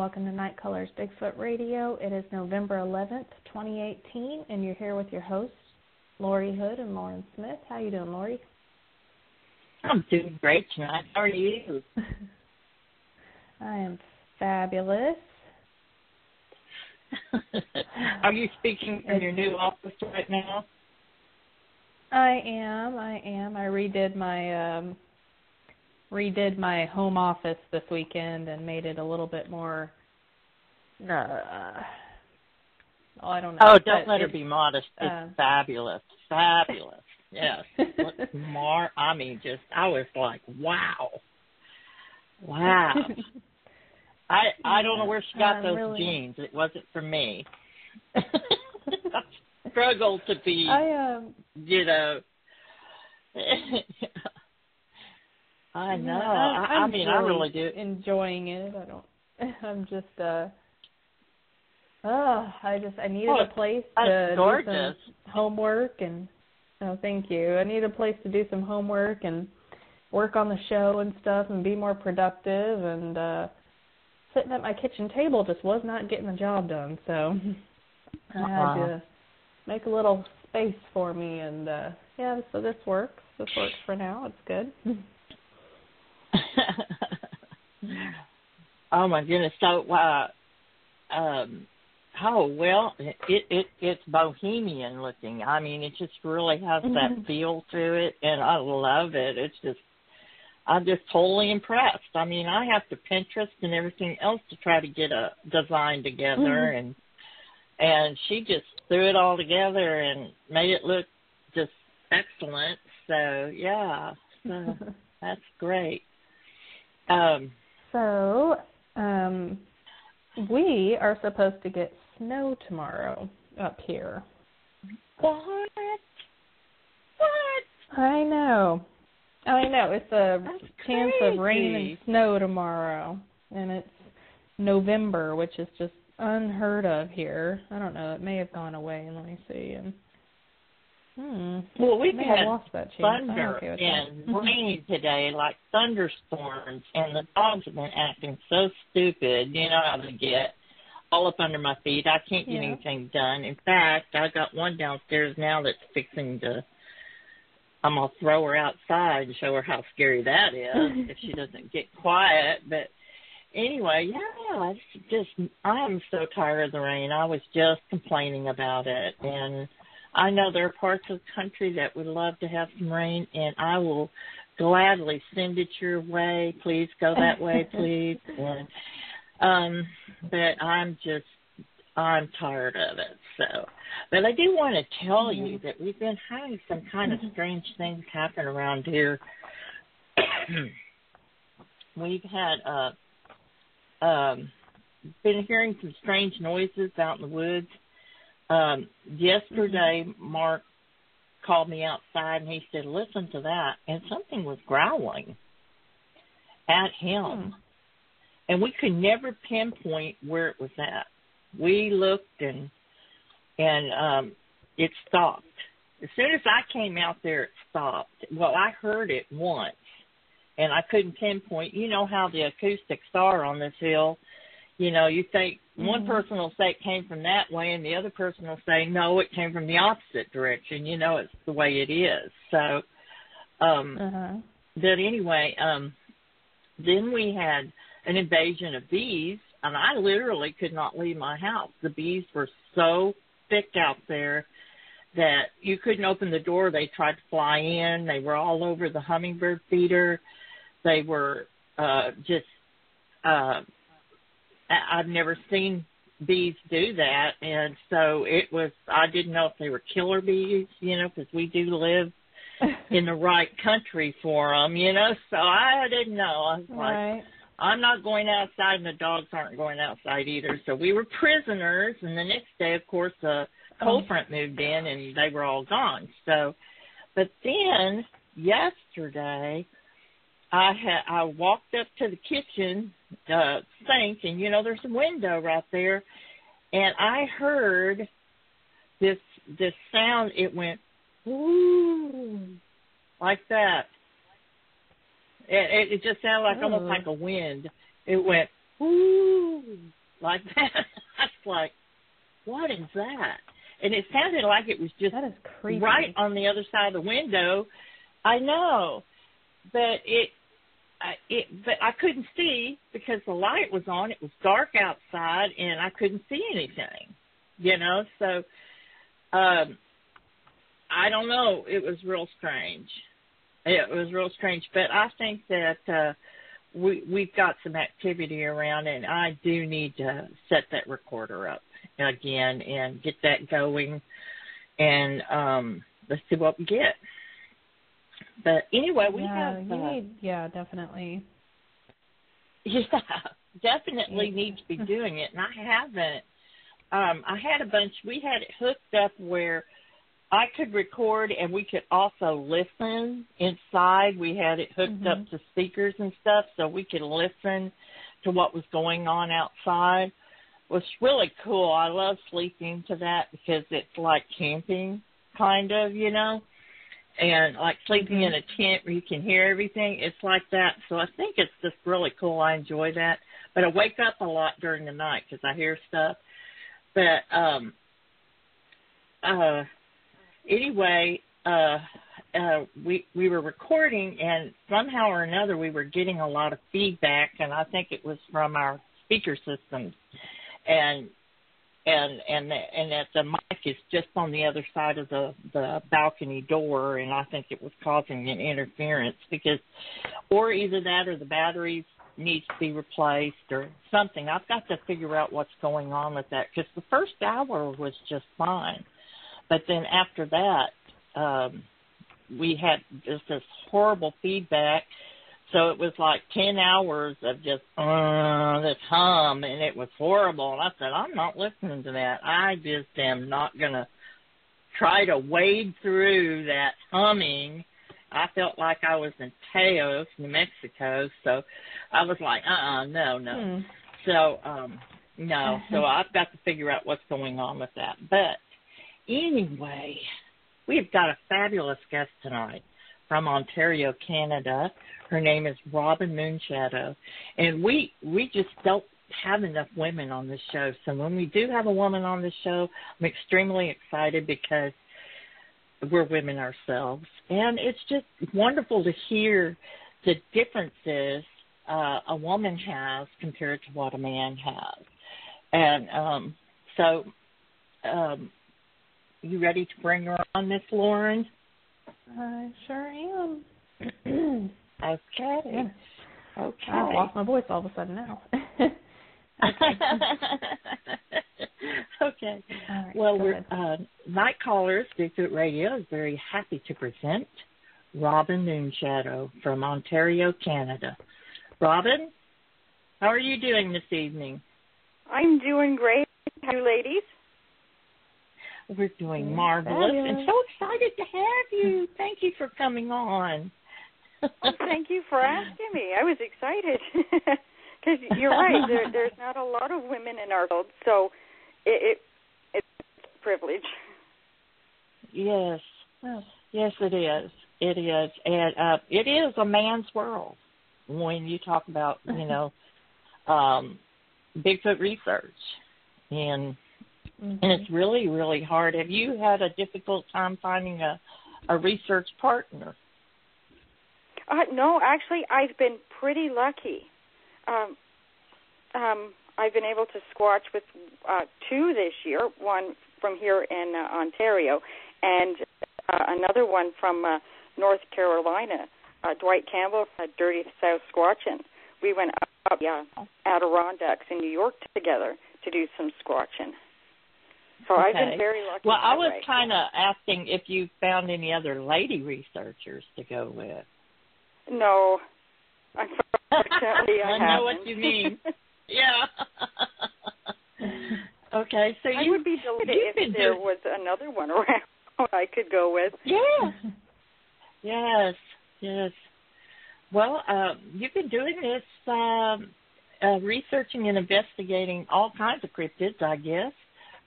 welcome to Night Colors Bigfoot Radio. It is November 11th, 2018, and you're here with your hosts, Lori Hood and Lauren Smith. How you doing, Lori? I'm doing great tonight. How are you? I am fabulous. Are you speaking from your new office right now? I am. I redid my home office this weekend and made it a little bit more, I don't know. Oh, don't let her be modest. It's fabulous. Fabulous. Yes. I was like, wow. Wow. I don't know where she got those jeans. It wasn't for me. I struggle to be, I know. I mean, I really do. Enjoying it. I needed a place to do some homework and, thank you. I need a place to do some homework and work on the show and stuff and be more productive, and sitting at my kitchen table just was not getting the job done, so I had to make a little space for me, and so this works. This works for now. It's good. Oh my goodness! So, it's bohemian looking. I mean, it just really has that feel to it, and I love it. I'm just totally impressed. I mean, I have to Pinterest and everything else to try to get a design together, and she just threw it all together and made it look just excellent. So yeah, that's great. We are supposed to get snow tomorrow up here. What? I know. It's a chance of rain and snow tomorrow, and it's November, which is just unheard of here. I don't know. It may have gone away. Let me see. Well, we've had lost that thunder and rain today, like thunderstorms, and the dogs have been acting so stupid. You know how they get, all up under my feet. I can't get anything done. In fact, I got one downstairs now that's fixing to, I'm going to throw her outside and show her how scary that is if she doesn't get quiet. But anyway, I'm so tired of the rain. I was just complaining about it, and I know there are parts of the country that would love to have some rain, and I will gladly send it your way. Please go that way, please. And, but I'm tired of it. So, but I do want to tell you that we've been having some kind of strange things happen around here. We've had been hearing some strange noises out in the woods. Yesterday, Mark called me outside, and he said, listen to that. And something was growling at him. And we could never pinpoint where it was at. We looked, and it stopped. As soon as I came out there, it stopped. Well, I heard it once, and I couldn't pinpoint. You know how the acoustics are on this hill. You know, you think one person will say it came from that way, and the other person will say, no, it came from the opposite direction. You know, it's the way it is. So, but anyway, then we had an invasion of bees, and I literally could not leave my house. The bees were so thick out there that you couldn't open the door. They tried to fly in. They were all over the hummingbird feeder. They were I've never seen bees do that, and so I didn't know if they were killer bees, you know, because we do live in the right country for them, you know, so I didn't know. I was like, I'm not going outside, and the dogs aren't going outside either, so we were prisoners, and the next day, of course, the cold front moved in, and they were all gone. So, but then yesterday, I walked up to the kitchen sink, and, you know, there's a window right there, and I heard this sound. It went, ooh, like that. It just sounded like almost like a wind. It went, ooh, like that. I was like, what is that? And it sounded like it was just that is creepy. Right on the other side of the window. I know, but but I couldn't see because the light was on. It was dark outside, and I couldn't see anything, So, I don't know. It was real strange. But I think that we've got some activity around, and I do need to set that recorder up again and get that going, and let's see what we get. But anyway, we have... definitely. Yeah, definitely need to be doing it, and I haven't. I had a bunch. We had it hooked up where I could record, and we could also listen inside. We had it hooked up to speakers and stuff, so we could listen to what was going on outside. It was really cool. I love sleeping to that because it's like camping, kind of, and like sleeping in a tent where you can hear everything. It's like that. So I think it's just really cool. I enjoy that. But I wake up a lot during the night because I hear stuff. But anyway, we were recording, and somehow or another we were getting a lot of feedback, and I think it was from our speaker systems. And that the mic is just on the other side of the balcony door, and I think it was causing an interference or either that or the batteries needs to be replaced or something. I've got to figure out what's going on with that because the first hour was just fine, but then after that, we had just this horrible feedback. So it was like 10 hours of just this hum, and it was horrible. And I said, I'm not listening to that. I just am not going to try to wade through that humming. I felt like I was in Teos, New Mexico. So I was like, no. So, no. So I've got to figure out what's going on with that. But anyway, we've got a fabulous guest tonight from Ontario, Canada. Her name is Robyn Moon Shadow. And we just don't have enough women on this show. So when we do have a woman on the show, I'm extremely excited because we're women ourselves. And it's just wonderful to hear the differences a woman has compared to what a man has. And so you ready to bring her on, Miss Lauren? I sure am. Okay. Yeah. Okay. I lost my voice all of a sudden now. Okay. Right, well, we're Night Callers, Bigfoot Radio is very happy to present Robyn Moon Shadow from Ontario, Canada. Robyn, how are you doing this evening? I'm doing great. How are you ladies? We're doing marvelous and so excited to have you. Thank you for coming on. Well, thank you for asking me. I was excited because you're right. There's not a lot of women in our field, so it's a privilege. Yes. Yes, it is. It is. And it is a man's world when you talk about, Bigfoot research. And it's really, really hard. Have you had a difficult time finding a research partner? No, actually, I've been pretty lucky. I've been able to squatch with two this year, one from here in Ontario, and another one from North Carolina, Dwight Campbell, Dirty South Squatching. We went up Adirondacks in New York together to do some squatching. So I've been very lucky. Well, I was kind of asking if you found any other lady researchers to go with. No, unfortunately I know what you mean. Yeah. Okay, so I would be delighted if there was another one around I could go with. Yeah. Yes. Well, you've been doing this, researching and investigating all kinds of cryptids, I guess,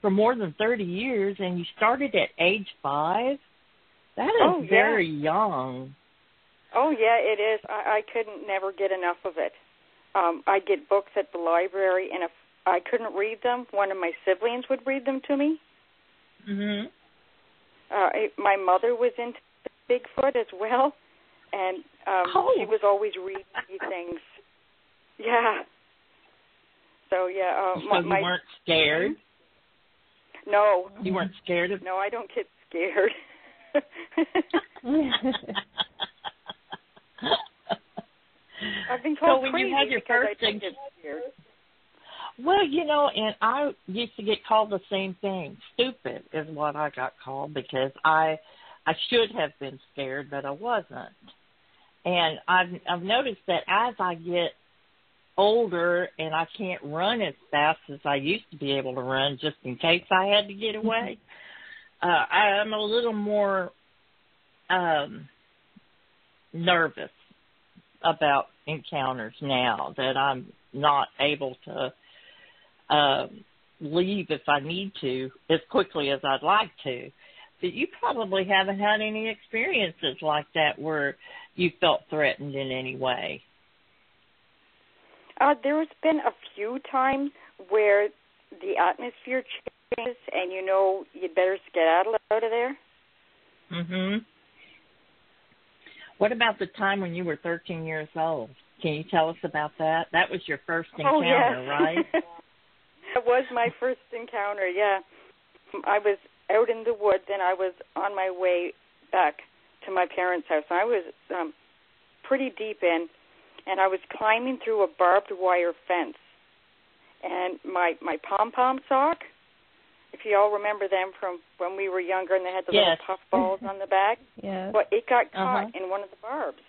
for more than 30 years, and you started at age 5? That is very young. Oh, yeah, it is. I couldn't never get enough of it. I'd get books at the library, and if I couldn't read them, one of my siblings would read them to me. Mhm. My mother was into Bigfoot as well, and she was always reading me things. Yeah. So, yeah. So you weren't scared? No. You weren't scared of? No, I don't get scared. I've been told when crazy you had your because first I don't get scared. Well, and I used to get called the same thing. Stupid is what I got called because I should have been scared, but I wasn't. And I've noticed that as I get older and I can't run as fast as I used to be able to run just in case I had to get away, I'm a little more nervous about encounters now that I'm not able to leave if I need to as quickly as I'd like to. But you probably haven't had any experiences like that where you felt threatened in any way. There's been a few times where the atmosphere changes and you'd better skedaddle out of there. Mhm. What about the time when you were 13 years old? Can you tell us about that? That was your first encounter, right? It was my first encounter, yeah. I was out in the woods, and I was on my way back to my parents' house. I was pretty deep in, and I was climbing through a barbed wire fence. And my pom-pom sock, if you all remember them from when we were younger and they had the little puff balls on the back, well, it got caught in one of the barbs.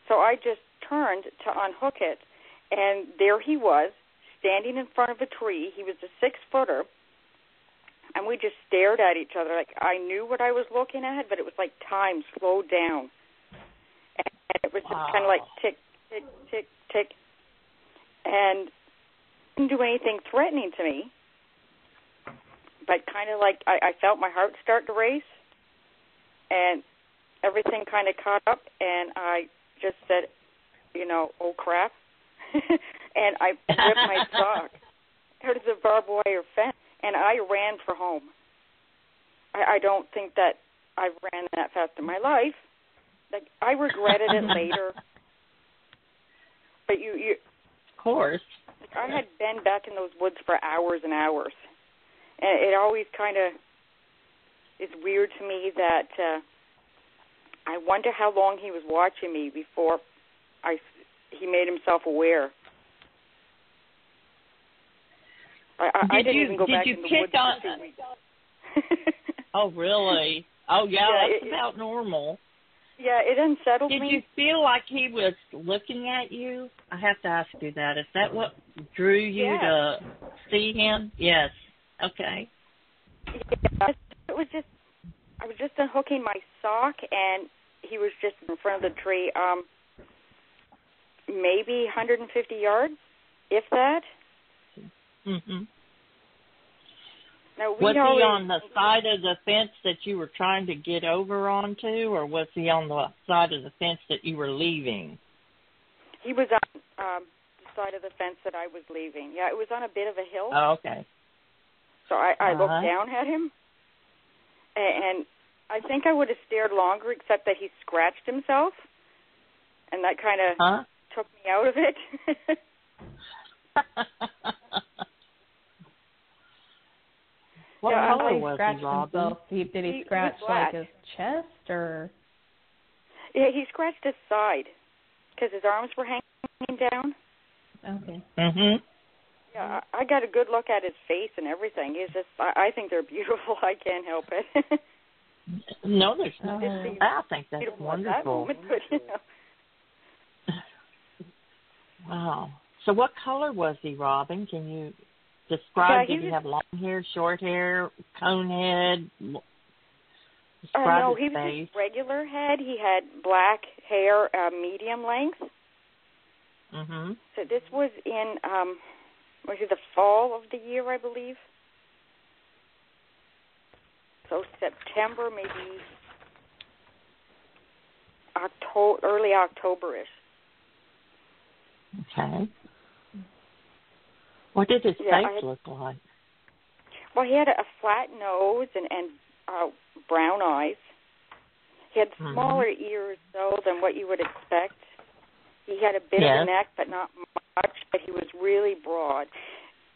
So I just turned to unhook it, and there he was, standing in front of a tree. He was a 6-footer, and we just stared at each other. Like, I knew what I was looking at, but it was like time slowed down. And it was just kind of like tick, tick, tick, tick. And didn't do anything threatening to me, but kind of like I felt my heart start to race, and everything kind of caught up, and I just said, oh, crap. And I ripped my sock out of the barbed wire fence, and I ran for home. I don't think that I ran that fast in my life. Like, I regretted it later. But you of course. Like, I had been back in those woods for hours and hours. And it always kind of is weird to me that I wonder how long he was watching me before he made himself aware. I didn't even go back in the woods for 2 weeks. Oh, really? Oh, yeah, that's about normal. Yeah, it unsettled me. Did you feel like he was looking at you? I have to ask you that. Is that what drew you to see him? Yes. Okay. Yeah, I was just unhooking my sock, and he was just in front of the tree, maybe 150 yards, if that. Mm-hmm. Now, was he on the side of the fence that you were trying to get over onto, or was he on the side of the fence that you were leaving? He was on the side of the fence that I was leaving. Yeah, it was on a bit of a hill. Oh, okay. So I looked down at him, and I think I would have stared longer, except that he scratched himself, and that kind of took me out of it. What color was he, Robyn? Did he scratch like his chest, or? Yeah, he scratched his side because his arms were hanging down. Okay. Mhm. Yeah, I got a good look at his face and everything. He's just, I think they're beautiful. I can't help it. No, there's no. I think that's wonderful. That moment, but, Wow. So what color was he, Robyn? Can you describe? Did he have long hair, short hair, cone head? No, he was just regular head. He had black hair, medium length. Mm-hmm. So this was in, was it the fall of the year, I believe? So September, maybe early October-ish. Okay. What did his face look like? Well, he had a flat nose and brown eyes. He had smaller ears, though, than what you would expect. He had a bit of a neck, but not much, but he was really broad.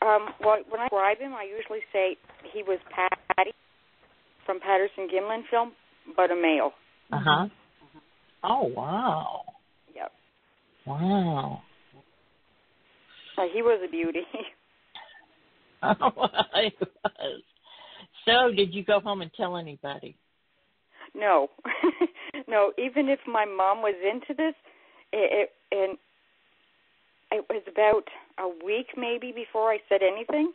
Well, when I describe him, I usually say he was Patty from Patterson-Gimlin film, but a male. Uh-huh. Oh, wow. Yep. Wow. He was a beauty. Oh, he was. So, did you go home and tell anybody? No. No, even if my mom was into this, it was about a week maybe before I said anything.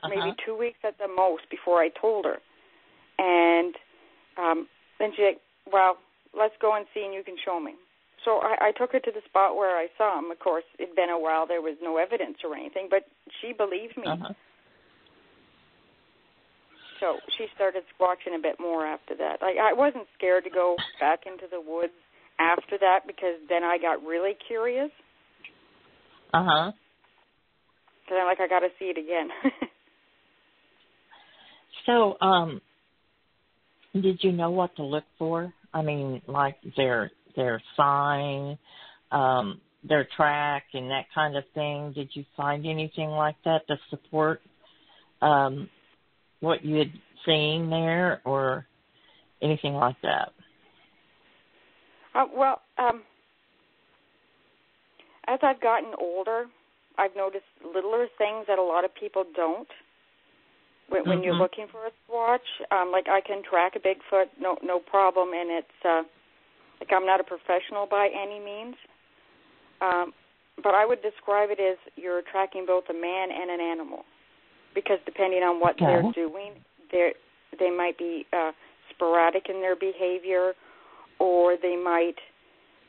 Maybe 2 weeks at the most before I told her. And then she said, well, let's go and see and you can show me. So I took her to the spot where I saw him. Of course, it'd been a while. There was no evidence or anything, but she believed me. So she started squatching a bit more after that. I wasn't scared to go back into the woods after that because then I got really curious. Because I'm like, I got to see it again. So, did you know what to look for? I mean, like their sign, their track, and that kind of thing. Did you find anything like that to support what you had seen there, or anything like that? Well, as I've gotten older, I've noticed littler things that a lot of people don't. When you're looking for a squatch, like I can track a Bigfoot, no problem, and it's like I'm not a professional by any means, but I would describe it as you're tracking both a man and an animal, because depending on what they're doing, they might be sporadic in their behavior, or they might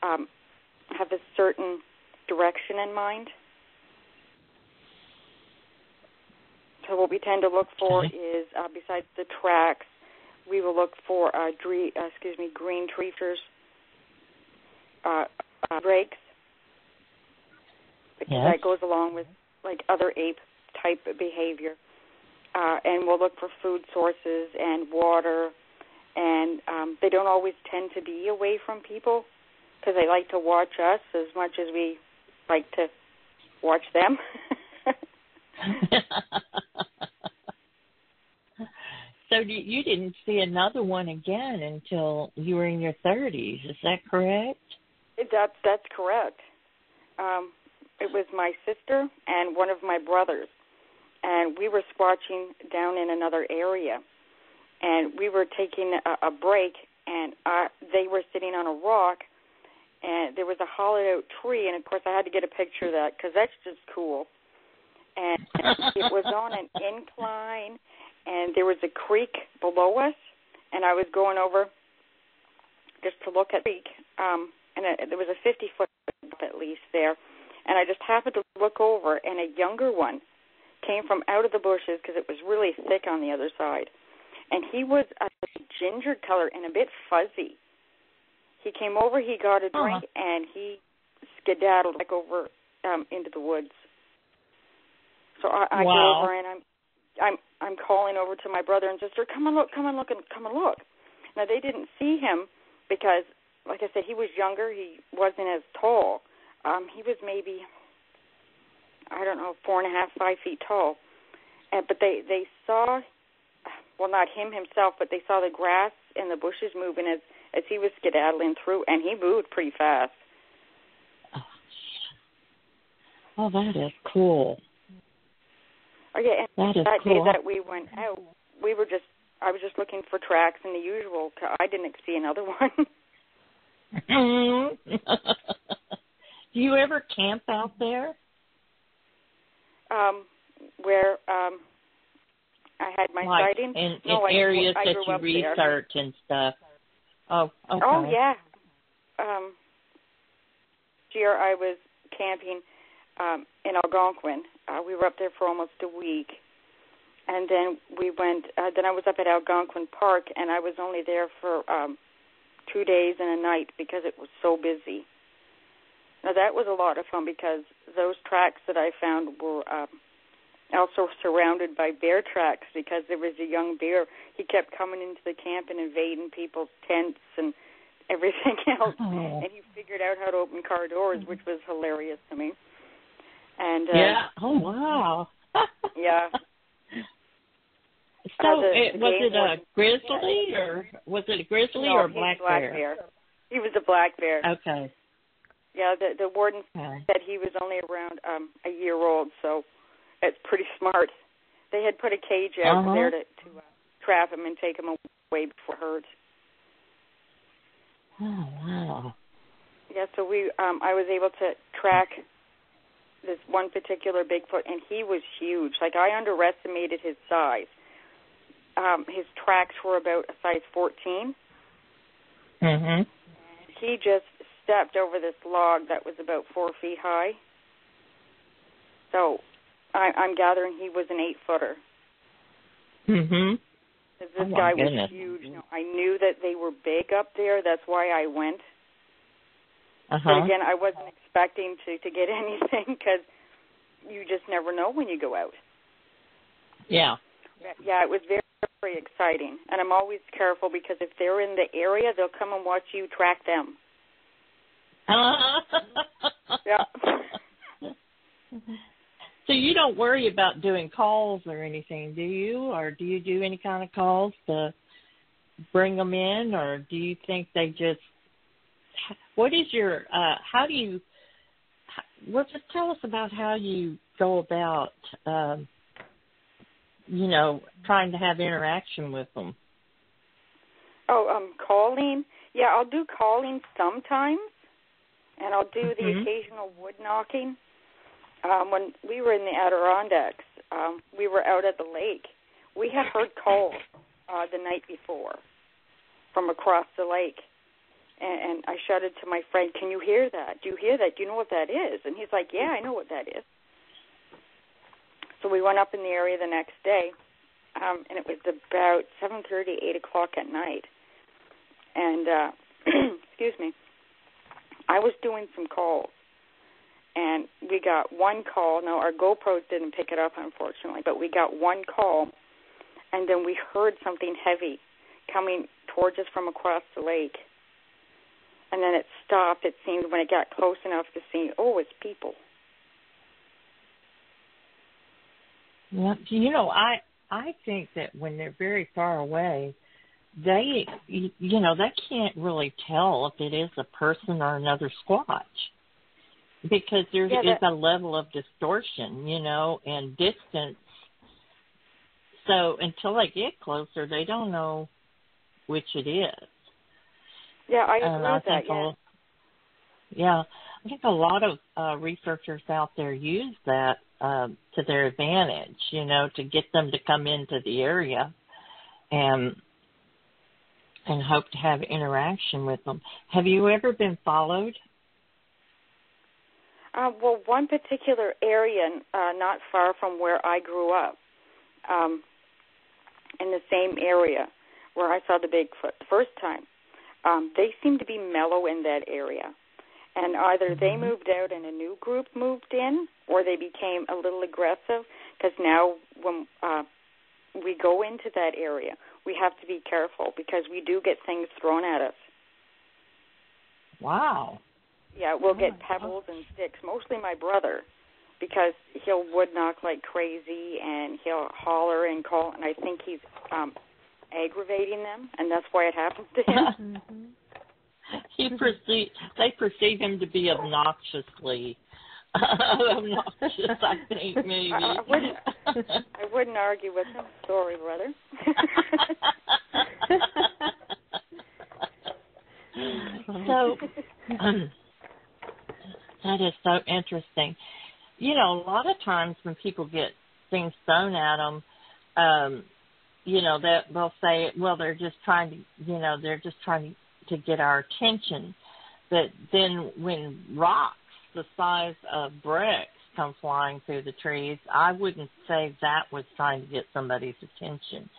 have a certain direction in mind. So what we tend to look for is, besides the tracks, we will look for green treefers, breaks, because that goes along with like other ape-type behavior. And we'll look for food sources and water, and they don't always tend to be away from people because they like to watch us as much as we like to watch them. So you didn't see another one again until you were in your 30s. Is that correct? That's correct. It was my sister and one of my brothers, and we were squatching down in another area, and we were taking a break, and they were sitting on a rock, and there was a hollowed-out tree, and, of course, I had to get a picture of that because that's just cool. And it was on an incline, and there was a creek below us, and I was going over just to look at the creek, and there was a 50-foot at least there, and I just happened to look over, and a younger one came from out of the bushes because it was really thick on the other side, and he was a ginger color and a bit fuzzy. He came over, he got a drink, and he skedaddled back over into the woods. So I go over and I'm calling over to my brother and sister, come and look. Now they didn't see him because, like I said, he was younger. He wasn't as tall. He was maybe, 4.5, 5 feet tall. But they saw, well, not him himself, but they saw the grass and the bushes moving as he was skedaddling through, and he moved pretty fast. Oh, that is cool. Okay, and that cool. day that we went out, I was just looking for tracks and the usual. I didn't see another one. Do you ever camp out there? Where I had my sightings? In areas that you research and stuff. Oh, okay. Oh, yeah. Here I was camping in Algonquin. We were up there for almost a week. And then we went, then I was up at Algonquin Park, and I was only there for 2 days and a night because it was so busy. Now, that was a lot of fun because those tracks that I found were also surrounded by bear tracks because there was a young bear. He kept coming into the camp and invading people's tents and everything else. And he figured out how to open car doors, which was hilarious to me. And yeah. Oh, wow. Yeah. So was it a grizzly or was it a grizzly or a black bear? He was a black bear. Okay. Yeah, the warden said he was only around a year old, so it's pretty smart. They had put a cage out there to trap him and take him away before it hurt. Oh, wow. Yeah, so I was able to track this one particular Bigfoot, and he was huge. Like, I underestimated his size. His tracks were about a size 14. Mm-hmm. He just stepped over this log that was about 4 feet high. So I'm gathering he was an 8-footer. Mm-hmm. This guy was huge. You know, I knew that they were big up there. That's why I went. But again, I wasn't expecting to get anything because you just never know when you go out. Yeah. Yeah, it was very, very exciting. And I'm always careful because if they're in the area, they'll come and watch you track them. Yeah. So you don't worry about doing calls or anything, do you? Or do you do any kind of calls to bring them in? Or do you think they just, what is your, how do you, well, just tell us about how you go about, trying to have interaction with them. Oh, calling? Yeah, I'll do calling sometimes, and I'll do the occasional wood knocking. When we were in the Adirondacks, we were out at the lake. We had heard calls the night before from across the lake. And I shouted to my friend, "Can you hear that? Do you hear that? Do you know what that is?" And he's like, "Yeah, I know what that is." So we went up in the area the next day, and it was about 7:30, 8 o'clock at night. And, excuse me, I was doing some calls. And we got one call. Now, our GoPros didn't pick it up, unfortunately, but we got one call, and then we heard something heavy coming towards us from across the lake. And then it stopped, it seemed, when it got close enough to see, oh, it's people. Well, I think that when they're very far away, they can't really tell if it is a person or another squatch. Because there is a level of distortion, and distance. So until they get closer, they don't know which it is. Yeah, I agree with that, yeah. I think a lot of researchers out there use that to their advantage, to get them to come into the area and hope to have interaction with them. Have you ever been followed? Well, one particular area not far from where I grew up, in the same area where I saw the Bigfoot the first time, they seemed to be mellow in that area. And either they moved out and a new group moved in, or they became a little aggressive, because now when we go into that area, we have to be careful because we do get things thrown at us. Wow. Yeah, we'll get pebbles and sticks, mostly my brother, because he'll wood knock like crazy and he'll holler and call, and I think he's aggravating them, and that's why it happens to him. They perceive him to be obnoxiously obnoxious, I think, maybe. I wouldn't argue with him. Sorry, brother. So, that is so interesting. A lot of times when people get things thrown at them, that they'll say, well, they're just trying to get our attention. But then when rocks the size of bricks come flying through the trees, I wouldn't say that was trying to get somebody's attention.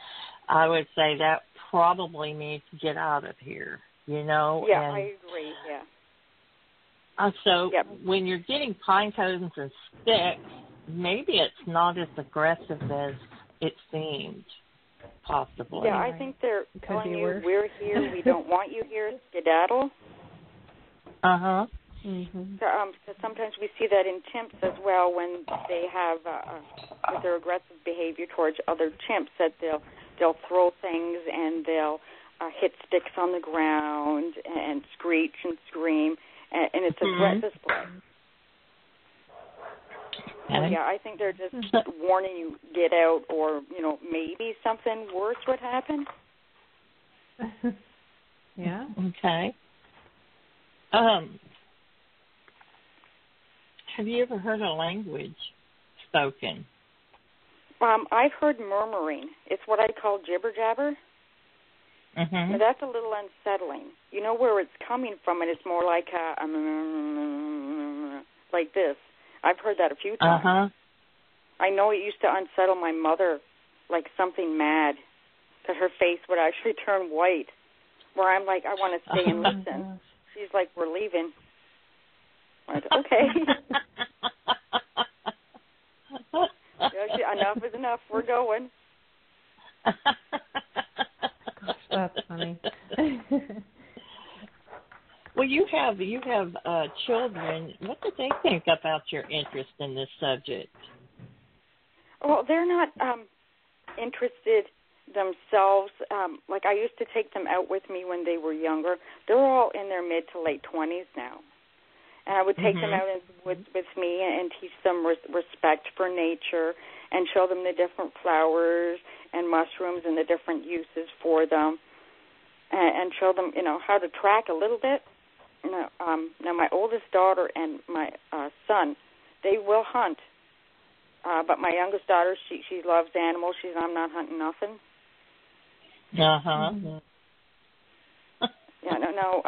I would say that probably means get out of here, Yeah, I agree, yeah. So when you're getting pine cones and sticks, maybe it's not as aggressive as it seemed, possibly. Yeah, I think they're telling you, we're here, we don't want you here, skedaddle. Uh-huh. Mm-hmm. So, sometimes we see that in chimps as well when they have, with their aggressive behavior towards other chimps, that they'll throw things and they'll hit sticks on the ground and screech and scream, and it's a threat display. So, yeah, I think they're just warning you, get out, or, maybe something worse would happen. Yeah. Okay. Have you ever heard a language spoken? I've heard murmuring. It's what I call jibber jabber. Mm-hmm. That's a little unsettling. You know where it's coming from, and it's more like like this. I've heard that a few times. Uh-huh. I know it used to unsettle my mother like something mad, because her face would actually turn white, where I'm like, I want to stay and listen. She's like, we're leaving. I said, okay. Enough is enough. We're going. Gosh, that's funny. Well, you have children. What do they think about your interest in this subject? Well, they're not interested themselves. Like, I used to take them out with me when they were younger. They're all in their mid to late 20s now. And I would take them out in the woods with me and teach them respect for nature and show them the different flowers and mushrooms and the different uses for them, and show them, how to track a little bit. Now, my oldest daughter and my son, they will hunt. But my youngest daughter, she loves animals. I'm not hunting nothing. Uh-huh. Yeah, no.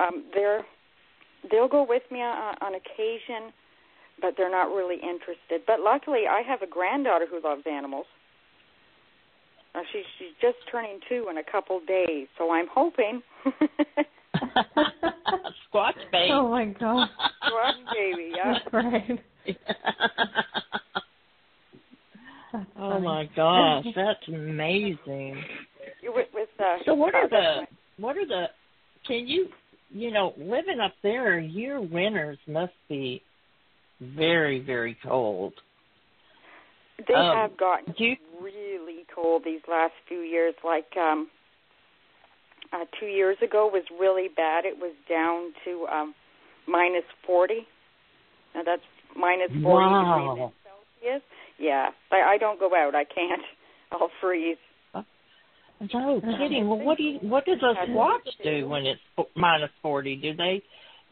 They'll go with me on occasion, but they're not really interested. But luckily, I have a granddaughter who loves animals. She's just turning 2 in a couple days, so I'm hoping. Squatch baby. Oh, my gosh. Squatch baby, yeah. That's right. Oh, my gosh, that's amazing. So what are the, can you, living up there, your winters must be very, very cold. They have gotten really cold these last few years. Like 2 years ago was really bad. It was down to minus 40. Now that's minus 40 degrees Celsius. Yeah, I don't go out. I can't. I'll freeze. No kidding. Well, what does a squatch do when it's minus 40? Do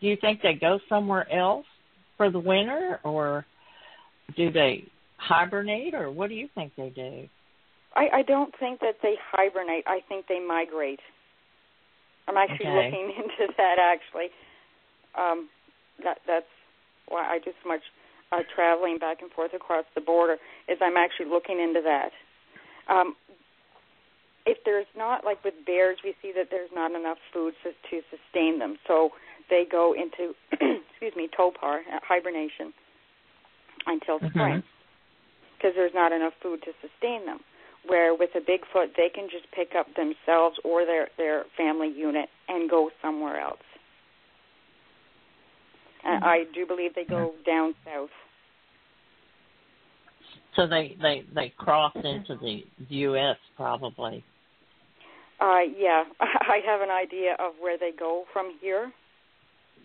you think they go somewhere else for the winter, or do they hibernate, or what do you think they do? I don't think that they hibernate. I think they migrate. I'm actually looking into that, actually. That's why I do so much traveling back and forth across the border, is I'm actually looking into that. If there's not, like with bears, we see that there's not enough food to sustain them. So they go into, topar, hibernation, until spring, because there's not enough food to sustain them. Where with a Bigfoot, they can just pick up themselves or their family unit and go somewhere else. And I do believe they go down south. So they cross into the U.S. probably. Yeah, I have an idea of where they go from here.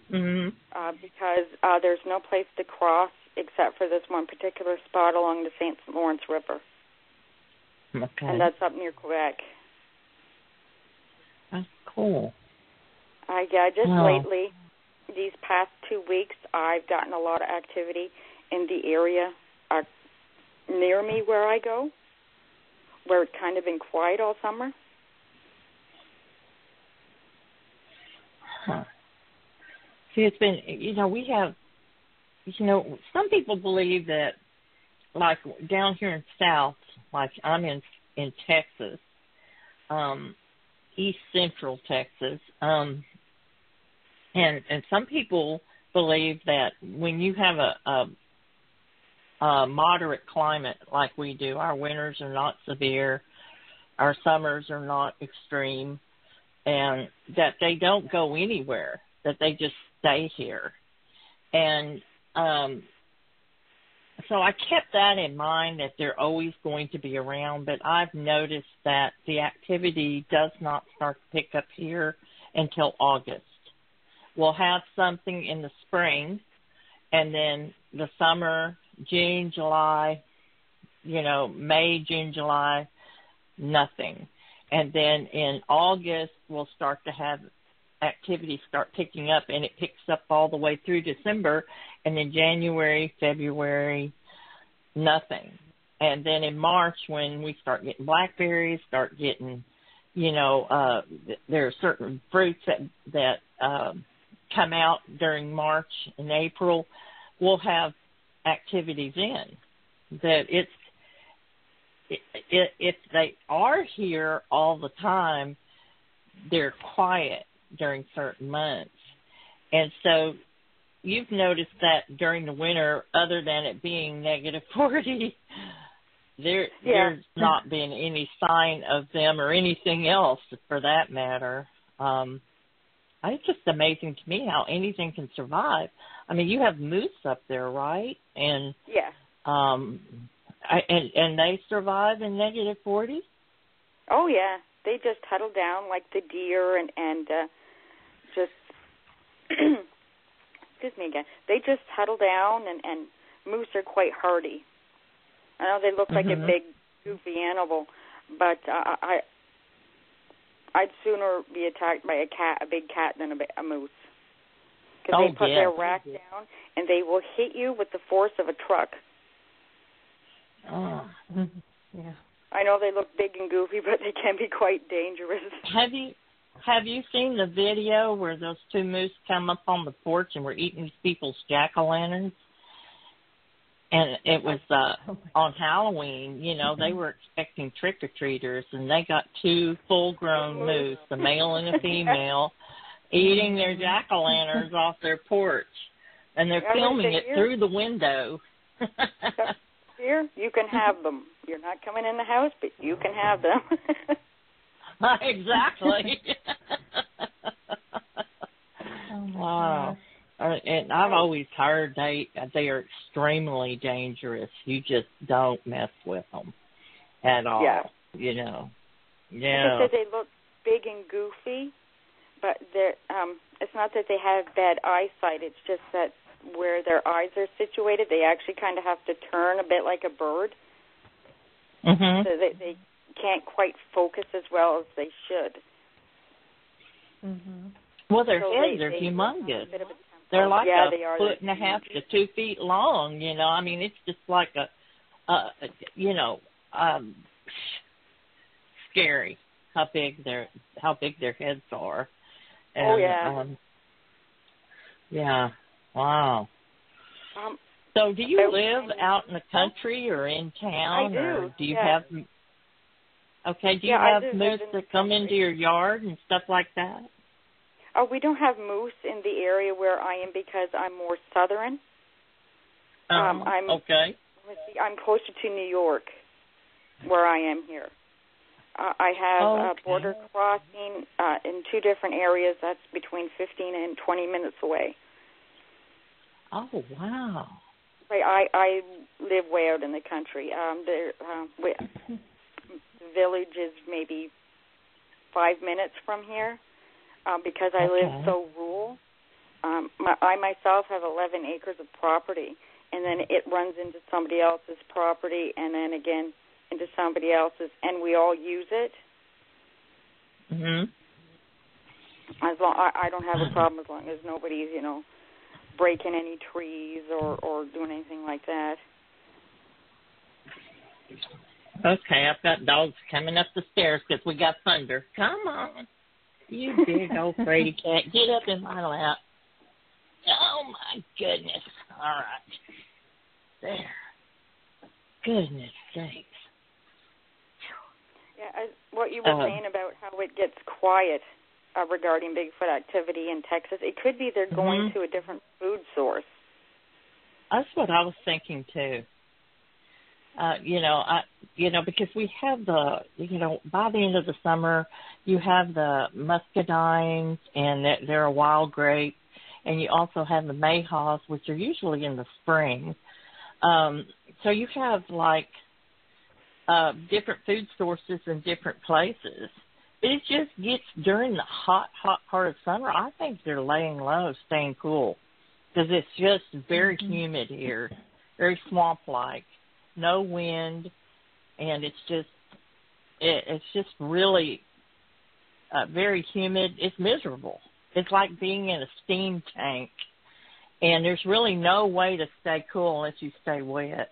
Because there's no place to cross except for this one particular spot along the St. Lawrence River. Okay. And that's up near Quebec. That's cool. Lately, these past 2 weeks, I've gotten a lot of activity in the area near me where I go, where it's kind of been quiet all summer. Huh. See, it's been, we have, some people believe that, like down here in South, like I'm in Texas, east central Texas, and some people believe that when you have a moderate climate like we do, our winters are not severe, our summers are not extreme, and that they don't go anywhere, that they just stay here. And so I kept that in mind, that they're always going to be around, but I've noticed that the activity does not start to pick up here until August. We'll have something in the spring, and then the summer, June, July, May, June, July, nothing. And then in August, we'll start to have activity start picking up, and it picks up all the way through December, and then January, February, nothing. And then in March, when we start getting blackberries, start getting, there are certain fruits that come out during March and April, we'll have activities in. That if they are here all the time, they're quiet during certain months. And so you've noticed that during the winter, other than it being negative 40, there's not been any sign of them or anything else for that matter. It's just amazing to me how anything can survive. I mean, you have moose up there, right? And yeah. And they survive in negative 40? Oh, yeah. They just huddle down like the deer and just, excuse me again, they just huddle down, and moose are quite hardy. I know they look like a big, goofy animal, but I'd sooner be attacked by a big cat than a moose. Because they put their rack down, and they will hit you with the force of a truck. Oh. Yeah. I know they look big and goofy, but they can be quite dangerous. Have you seen the video where those two moose come up on the porch and were eating these people's jack-o'-lanterns? And it was on Halloween, they were expecting trick-or-treaters, and they got two full-grown moose, a male and a female, eating their jack-o'-lanterns off their porch. And they're filming it through the window. Here, you can have them. You're not coming in the house, but you can have them. Exactly. Wow. And I've always heard they are extremely dangerous. You just don't mess with them at all. Yeah. Yeah. I said they look big and goofy, but it's not that they have bad eyesight. It's just that where their eyes are situated, they actually kind of have to turn a bit like a bird. Mm-hmm. So they can't quite focus as well as they should. Mm-hmm. Well, their heads are humongous. They're like a foot and a half to 2 feet long. I mean, it's just like scary how big their heads are. And, oh yeah. Yeah. Wow. So, do you live out in the country or in town? I do. Or do you have? Okay. Do you have moose that come into your yard and stuff like that? Oh, we don't have moose in the area where I am because I'm more southern. Okay. I'm closer to New York, where I am here. I have a border crossing in two different areas. That's between 15 and 20 minutes away. Oh, wow. Right, I live way out in the country. The village is maybe 5 minutes from here. Because I live so rural, I myself have 11 acres of property, and then it runs into somebody else's property, and then again into somebody else's, and we all use it. Mhm. As long I don't have a problem as long as nobody's breaking any trees or doing anything like that. Okay, I've got dogs coming up the stairs because we got thunder. Come on. You big old fraidy cat. Get up in my lap. Oh, my goodness. All right. There. Goodness sakes. Yeah, what you were saying about how it gets quiet regarding Bigfoot activity in Texas. It could be they're going to a different food source. That's what I was thinking too. Because we have by the end of the summer, you have the muscadines, and they're a wild grape, and you also have the mayhaws, which are usually in the spring. So you have different food sources in different places. It just gets during the hot part of summer. I think they're laying low, staying cool, because it's just very humid here, very swamp-like, no wind, and it's just really very humid. It's miserable. It's like being in a steam tank, and there's really no way to stay cool unless you stay wet.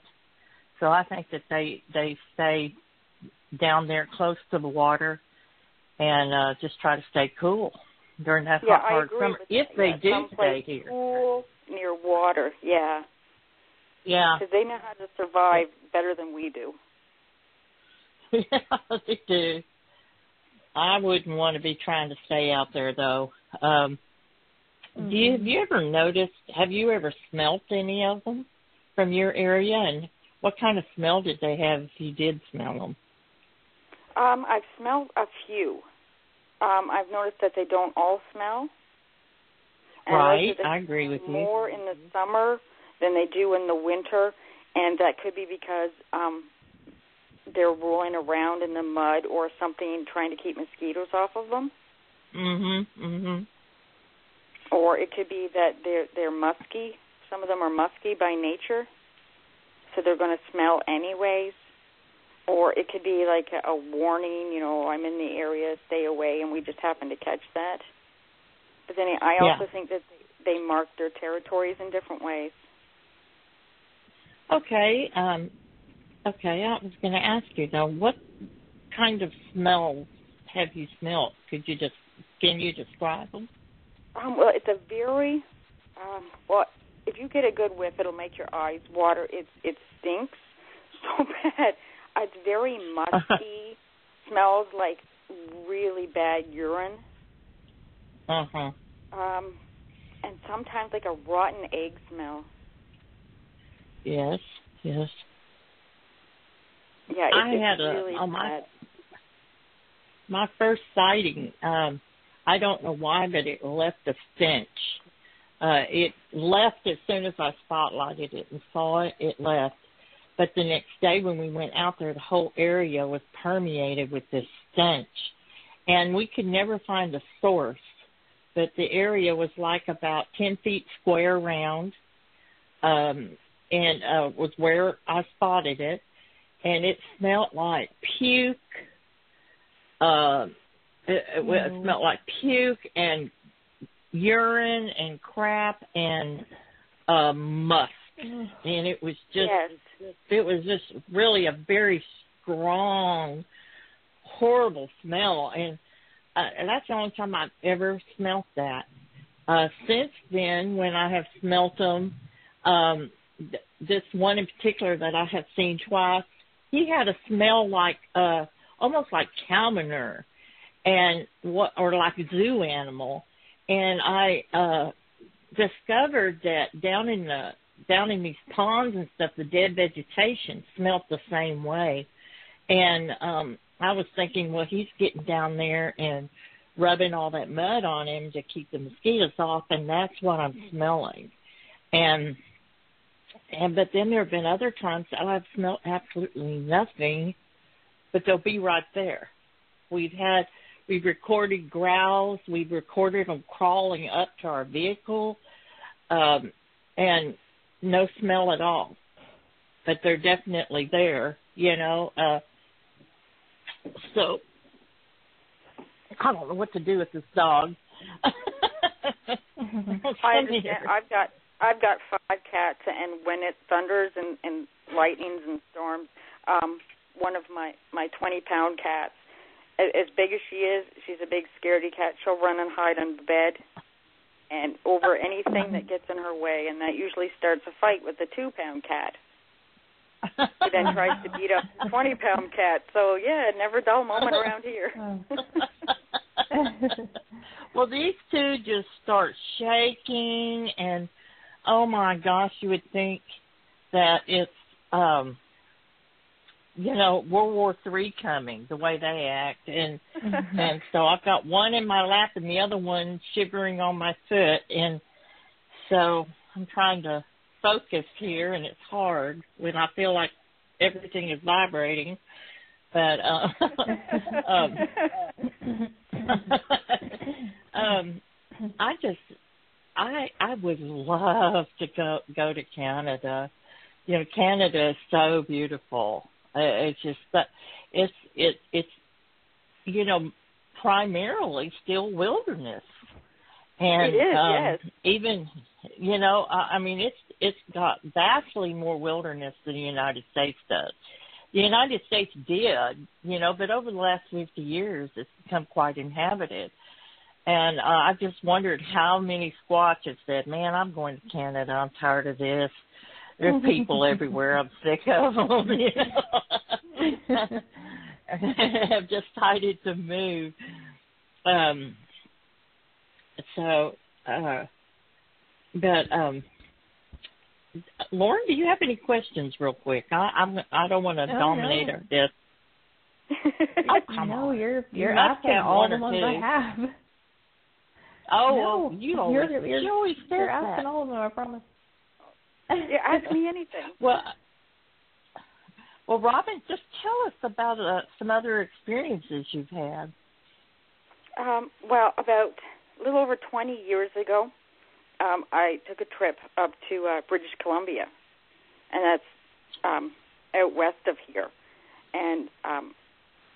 So I think that they stay down there close to the water and just try to stay cool during that hot part of summer, if they do stay here. Cool near water, yeah. Yeah. Because they know how to survive better than we do. Yeah, they do. I wouldn't want to be trying to stay out there, though. Have you ever noticed, have you ever smelt any of them from your area? And what kind of smell did they have if you did smell them? I've smelled a few. I've noticed that they don't all smell. And right, I agree with you. More in the summer than they do in the winter, and that could be because they're rolling around in the mud or something trying to keep mosquitoes off of them. Or it could be that they're musky. Some of them are musky by nature, so they're going to smell anyways. Or it could be like a warning, I'm in the area, stay away, and we just happen to catch that. But then I also think that they mark their territories in different ways. Okay. I was going to ask you, though, what kind of smells have you smelled? Can you describe them? Well, it's a very, if you get a good whiff, it'll make your eyes water. It stinks so bad. It's very musky, smells like really bad urine. And sometimes like a rotten egg smell. Yes. Yeah, it's really bad. My first sighting, I don't know why, but it left a stench. It left as soon as I spotlighted it and saw it, it left. But the next day when we went out there, the whole area was permeated with this stench. And we could never find the source. But the area was like about 10 feet square round, and was where I spotted it. And it smelled like puke. It smelled like puke and urine and crap and musk. And it was just really a very strong, horrible smell. And that's the only time I've ever smelt that. Since then, when I have smelt them, this one in particular that I have seen twice, he had a smell like almost like cow manure or like a zoo animal. And I discovered that down in these ponds and stuff, the dead vegetation smelt the same way. And I was thinking, well, he's getting down there and rubbing all that mud on him to keep the mosquitoes off, and that's what I'm smelling. But then there have been other times that I've smelled absolutely nothing, but they'll be right there. We've recorded growls, we've recorded them crawling up to our vehicle, and no smell at all. But they're definitely there, So I don't know what to do with this dog. I understand. I've got 5 cats, and when it thunders and lightnings and storms, one of my 20-pound cats, as big as she is, she's a big scaredy cat. She'll run and hide under the bed and over anything that gets in her way, and that usually starts a fight with the 2-pound cat. He then tries to beat up the 20-pound cat. So, yeah, never dull moment around here. Well, these two just start shaking, and oh my gosh, you would think that it's, World War III coming, the way they act. And and so I've got one in my lap and the other one shivering on my foot. And so I'm trying to focus here, and it's hard when I feel like everything is vibrating. But I would love to go to Canada. Canada is so beautiful. It's just that it's primarily still wilderness, and it is, yes. Even it's got vastly more wilderness than the United States does. The United States did, but over the last 50 years, it's become quite inhabited. And I just wondered how many Squatch have said, man, I'm going to Canada. I'm tired of this. There's people everywhere. I'm sick of them, I've decided to move. Lauren, do you have any questions real quick? I don't want to dominate this. Oh, come on. You're asking all the ones I have. Oh, no, well, you always you're asking all of them, I promise. Yeah, ask me anything. Well, Robyn, just tell us about some other experiences you've had. Well, about a little over 20 years ago, I took a trip up to British Columbia, and that's out west of here. And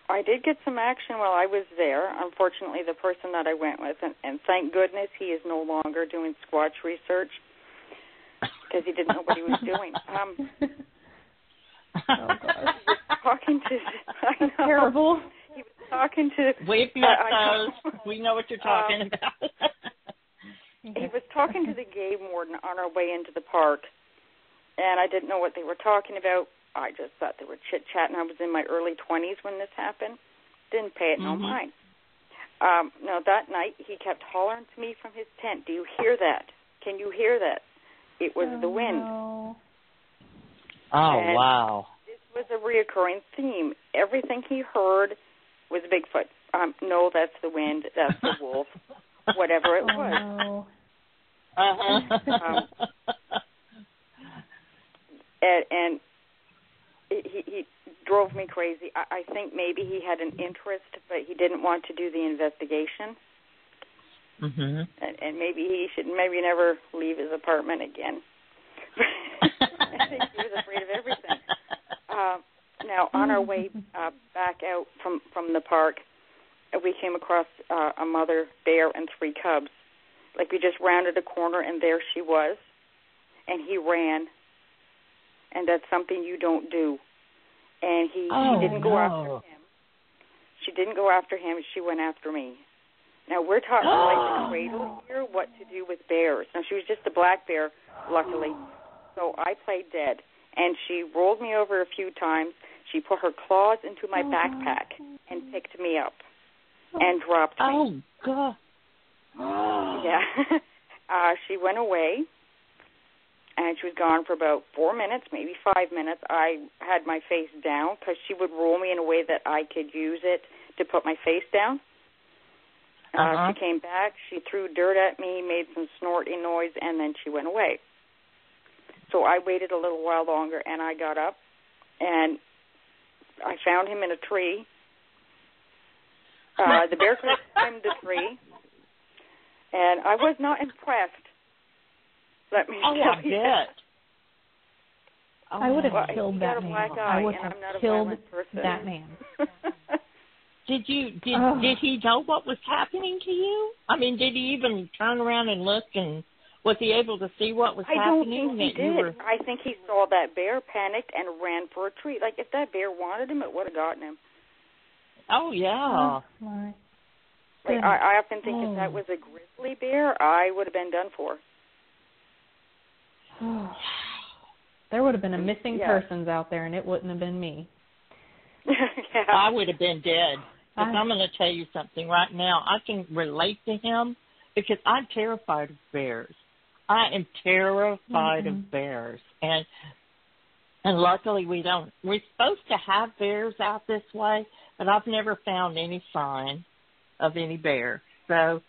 I did get some action while I was there. Unfortunately, the person that I went with, and thank goodness he is no longer doing Squatch research, because he didn't know what he was doing. Oh, gosh. He was talking to... I know. Terrible. He was talking to... We've met those. We know what you're talking about. He was talking to the game warden on our way into the park, and I didn't know what they were talking about. I just thought they were chit-chatting. I was in my early 20s when this happened. Didn't pay it no mind. No, that night he kept hollering to me from his tent, "Do you hear that? Can you hear that?" It was the wind. No. Oh, and wow. This was a reoccurring theme. Everything he heard was Bigfoot. No, that's the wind. That's the wolf. Whatever it was. No. And he drove me crazy. I think maybe he had an interest, but he didn't want to do the investigation. And maybe he should never leave his apartment again. I think he was afraid of everything. Now, on our way back out from the park, we came across a mother bear and 3 cubs. Like, we just rounded a corner, and there she was, and he ran. And that's something you don't do. And she didn't go after him. She didn't go after him. She went after me. Now, we're talking like the cradle here, what to do with bears. Now, she was just a black bear, luckily. So I played dead. And she rolled me over a few times. She put her claws into my backpack and picked me up and dropped me. Oh, God. Yeah. She went away. And she was gone for about 4 minutes, maybe 5 minutes. I had my face down because she would roll me in a way that I could use it to put my face down. She came back. She threw dirt at me, made some snorting noise, and then she went away. So I waited a little while longer, and I got up, and I found him in a tree. The bear could have climbed the tree, and I was not impressed. Let me tell you. I would have killed that man. I would have killed that man. Did he know what was happening to you? I mean, did he even turn around and look, and was he able to see what was happening? I don't think he did. I think he saw that bear, panicked, and ran for a tree. Like, if that bear wanted him, it would have gotten him. Oh, yeah. Like, I often think if that was a grizzly bear, I would have been done for. There would have been a missing persons out there, and it wouldn't have been me. Yeah. I would have been dead. Because I'm going to tell you something right now. I can relate to him because I'm terrified of bears. I am terrified of bears. And luckily we don't. We're supposed to have bears out this way, but I've never found any sign of any bear. So,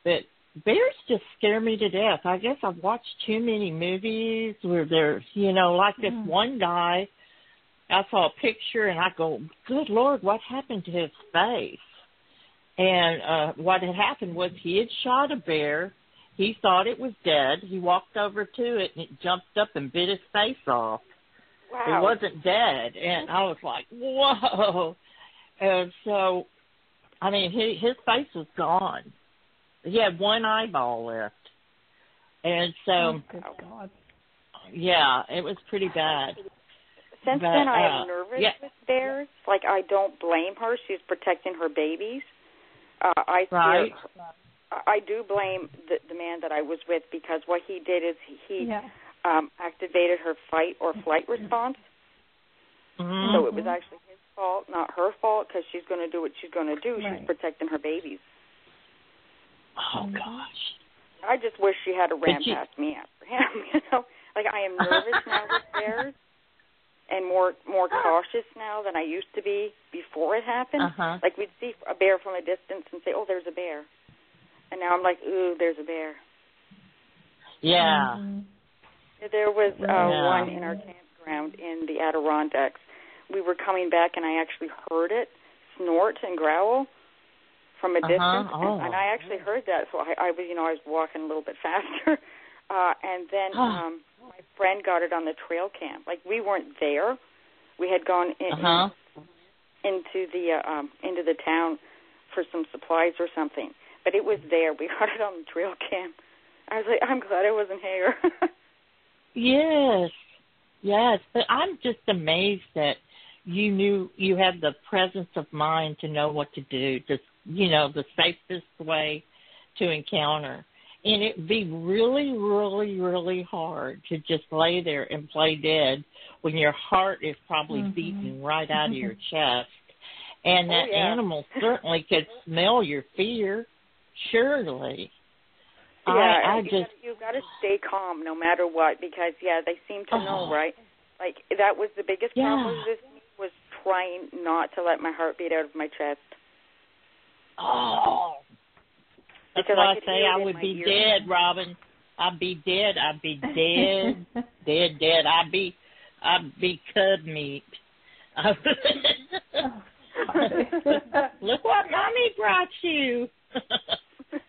but bears just scare me to death. I guess I've watched too many movies where they're, like this one guy, I saw a picture and I go, good Lord, what happened to his face? And what had happened was he had shot a bear. He thought it was dead. He walked over to it and it jumped up and bit his face off. Wow. It wasn't dead. And I was like, whoa. And so, I mean, his face was gone. He had one eyeball left. And so, yeah, it was pretty bad. Since then, I am nervous with bears. Like, I don't blame her. She's protecting her babies. I do blame the man that I was with because what he did is he activated her fight or flight response. Mm-hmm. So it was actually his fault, not her fault, because she's going to do what she's going to do. Right. She's protecting her babies. Oh, gosh. I just wish she had ran past me after him, Like, I am nervous now with bears and more cautious now than I used to be before it happened. Uh-huh. Like, we'd see a bear from a distance and say, oh, there's a bear. And now I'm like, ooh, there's a bear. Yeah. Mm-hmm. There was one in our campground in the Adirondacks. We were coming back, and I actually heard it snort and growl from a distance, and I actually heard that. So I was walking a little bit faster, and then my friend got it on the trail cam. Like, we weren't there; we had gone into the town for some supplies or something. But it was there. We got it on the trail cam. I was like, I'm glad I wasn't here. Yes. But I'm just amazed that you had the presence of mind to know what to do, just, the safest way to encounter. And it'd be really, really, really hard to just lay there and play dead when your heart is probably beating right out of your chest. And that animal certainly could smell your fear. Surely. Yeah, you've got to stay calm no matter what because, they seem to know, right? Like, that was the biggest problem with me was trying not to let my heart beat out of my chest. Oh. That's because why I say I would be dead, Robyn. I'd be dead. Dead. I'd be cub meat. Look what Mommy brought you.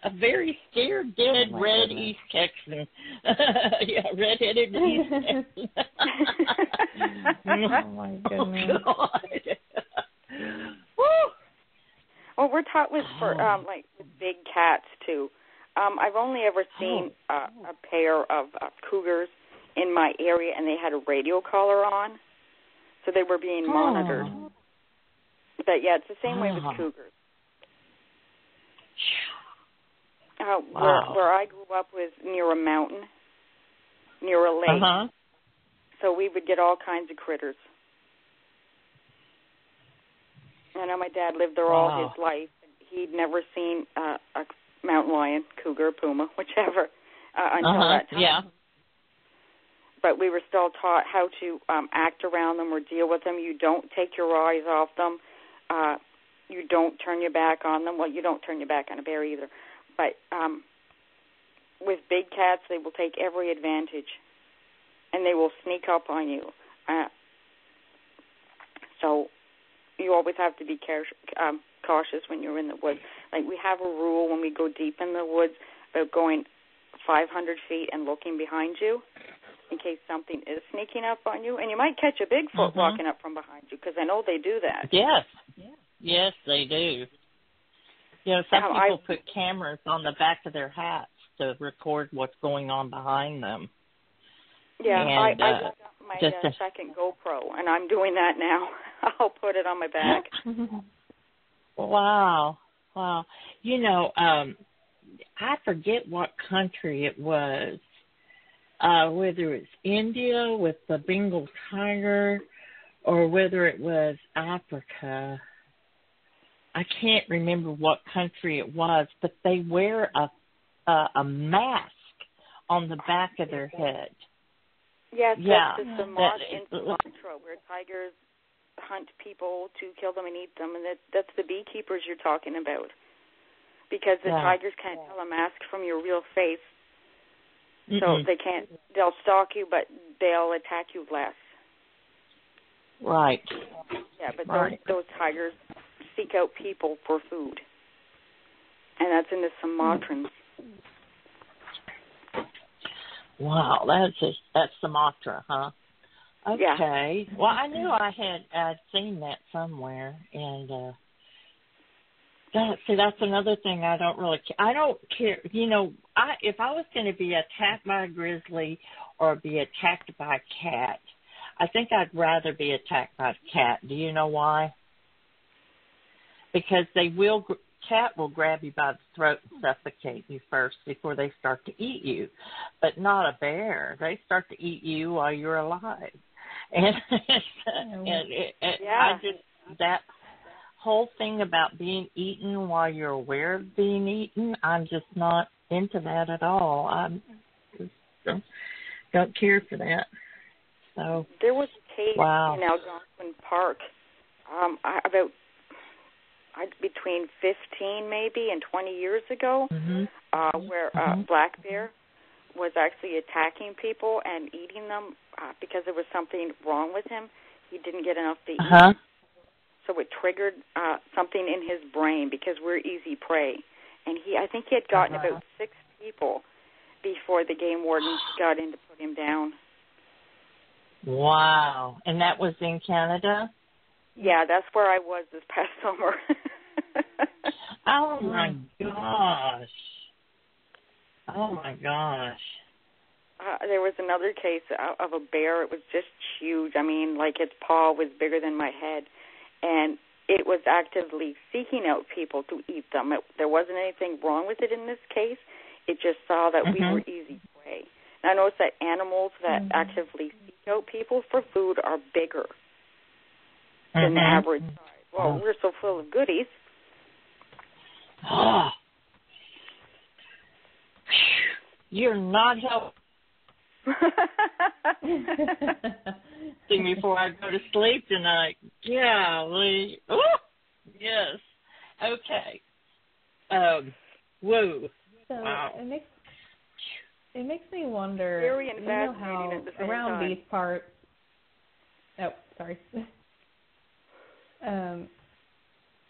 A very scared, dead, red East Texan. Red-headed East Texan. Oh, my goodness. Oh, God. Well, we're taught with with big cats, too. I've only ever seen a pair of cougars in my area, and they had a radio collar on, so they were being monitored. But, it's the same way with cougars. Where I grew up was near a mountain, near a lake. So we would get all kinds of critters. I know my dad lived there all his life. He'd never seen a mountain lion, cougar, puma, whichever, until that time. Yeah. But we were still taught how to act around them or deal with them. You don't take your eyes off them. You don't turn your back on them. Well, you don't turn your back on a bear either. But with big cats, they will take every advantage, and they will sneak up on you. So you always have to be cautious when you're in the woods. Like, we have a rule when we go deep in the woods about going 500 feet and looking behind you in case something is sneaking up on you. And you might catch a Bigfoot walking up from behind you because I know they do that. Yes, they do. Some people put cameras on the back of their hats to record what's going on behind them. Yeah, and, I got my second GoPro, and I'm doing that now. I'll put it on my back. Wow. I forget what country it was, whether it's India with the Bengal tiger or whether it was Africa. I can't remember what country it was, but they wear a mask on the back of their head. Yes, yeah, that's the Sumatra in Sumatra, where tigers hunt people to kill them and eat them, and that's the beekeepers you're talking about. Because the tigers can't tell a mask from your real face, so they can't. They'll stalk you, but they'll attack you less. Right. Yeah, but those tigers seek out people for food, and that's in the Sumatrans. Wow, that's Sumatra, huh? Okay. Yeah. Well, I knew I'd seen that somewhere, and that's another thing I don't care. You know, if I was going to be attacked by a grizzly or be attacked by a cat, I think I'd rather be attacked by a cat. Do you know why? Because cat will grab you by the throat and suffocate you first before they start to eat you. But not a bear. They start to eat you while you're alive. And that whole thing about being eaten while you're aware of being eaten, I'm just not into that at all. I just don't care for that. So there was a case in Algonquin Park about between 15 maybe and 20 years ago, where a black bear was actually attacking people and eating them because there was something wrong with him. He didn't get enough to eat. So it triggered something in his brain because we're easy prey. And I think he had gotten about 6 people before the game wardens got in to put him down. Wow. And that was in Canada? Yeah, that's where I was this past summer. Oh, my gosh. Oh, my gosh. There was another case of a bear. It was just huge. I mean, like its paw was bigger than my head. And it was actively seeking out people to eat them. There wasn't anything wrong with it in this case. It just saw that we were easy prey. And I noticed that animals that actively seek out people for food are bigger than the average size. Well, we're so full of goodies. You're not helping. Before I go to sleep tonight. Golly. Oh, yes. Okay. Whoa. So wow. It makes me wonder, Scary and fascinating how at the same around time. these parts,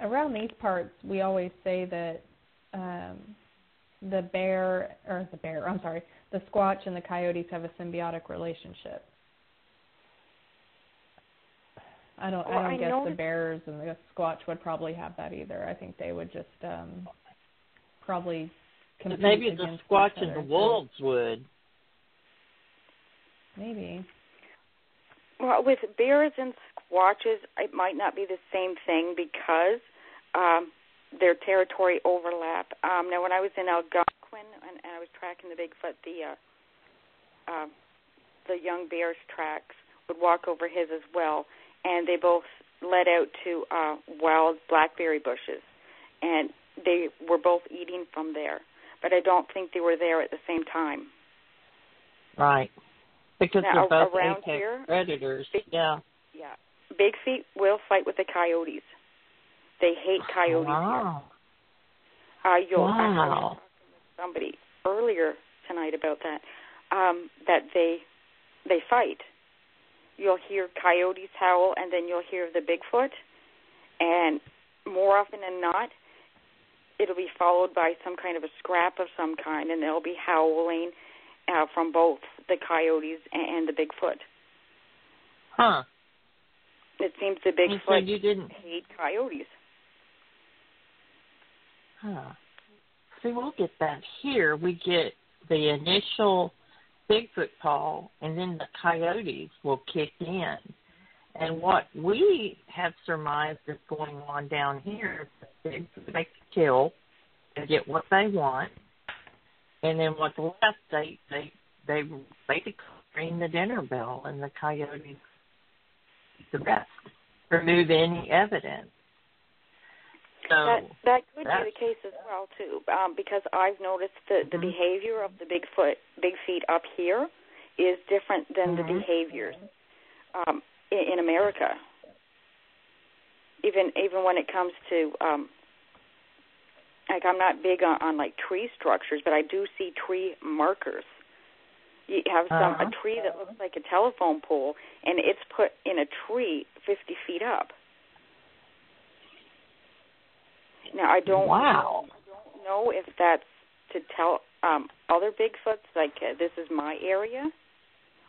around these parts, we always say that the Squatch and the Coyotes have a symbiotic relationship. I don't guess the bears and the Squatch would probably have that either. I think they would just probably compete. Maybe the Squatch and the wolves would. Maybe. Well, with bears and Squatches, it might not be the same thing because their territory overlap. Now, when I was in Algonquin and I was tracking the Bigfoot, the young bear's tracks would walk over his as well, and they both led out to wild blackberry bushes, and they were both eating from there. But I don't think they were there at the same time. Right. Because now, they're both around apex here, predators. Yeah. Big feet will fight with the coyotes. They hate coyotes wow. here. I was wow. talking with somebody earlier tonight about that, that they fight. You'll hear coyotes howl, and then you'll hear the Bigfoot, and more often than not, it'll be followed by some kind of a scrap of some kind, and they'll be howling from both the coyotes and the Bigfoot. Huh. It seems the Bigfoot hate coyotes. Huh. See, we'll get that here. We get the initial Bigfoot call, and then the coyotes will kick in. And what we have surmised is going on down here is that Bigfoot makes a kill and get what they want, and then what's left, they basically ring the dinner bell, and the coyotes eat the rest, remove any evidence. That could be the case as well too, because I've noticed the behavior of the big feet up here is different than the behaviors in America. Even when it comes to like, I'm not big on like tree structures, but I do see tree markers. You have a tree that looks like a telephone pole, and it's put in a tree 50 feet up. Now, I don't know if that's to tell other Bigfoots, like, this is my area,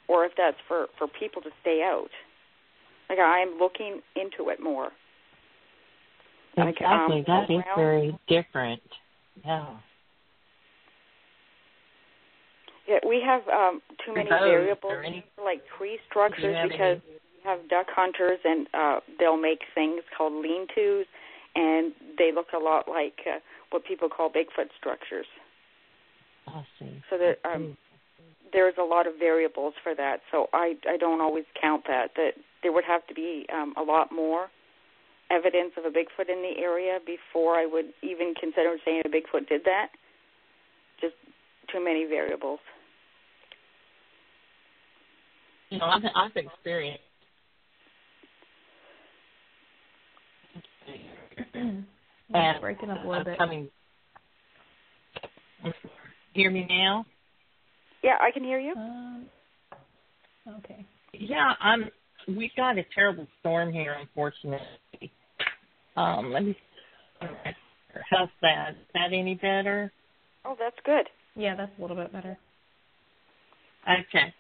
or if that's for people to stay out. Like, I'm looking into it more. Exactly. That is very different. Yeah. Yeah, we have too many variables, like tree structures, because we have duck hunters, and they'll make things called lean-tos, and they look a lot like what people call Bigfoot structures. I see. So there's a lot of variables for that, so I don't always count that there would have to be a lot more evidence of a Bigfoot in the area before I would even consider saying a Bigfoot did that. Just too many variables. You know, I've experienced. And breaking up a little bit. Hear me now? Yeah, I can hear you. Okay. Yeah, we got a terrible storm here, unfortunately. Let me. How's that? Is that any better? Oh, that's good. Yeah, that's a little bit better. Okay.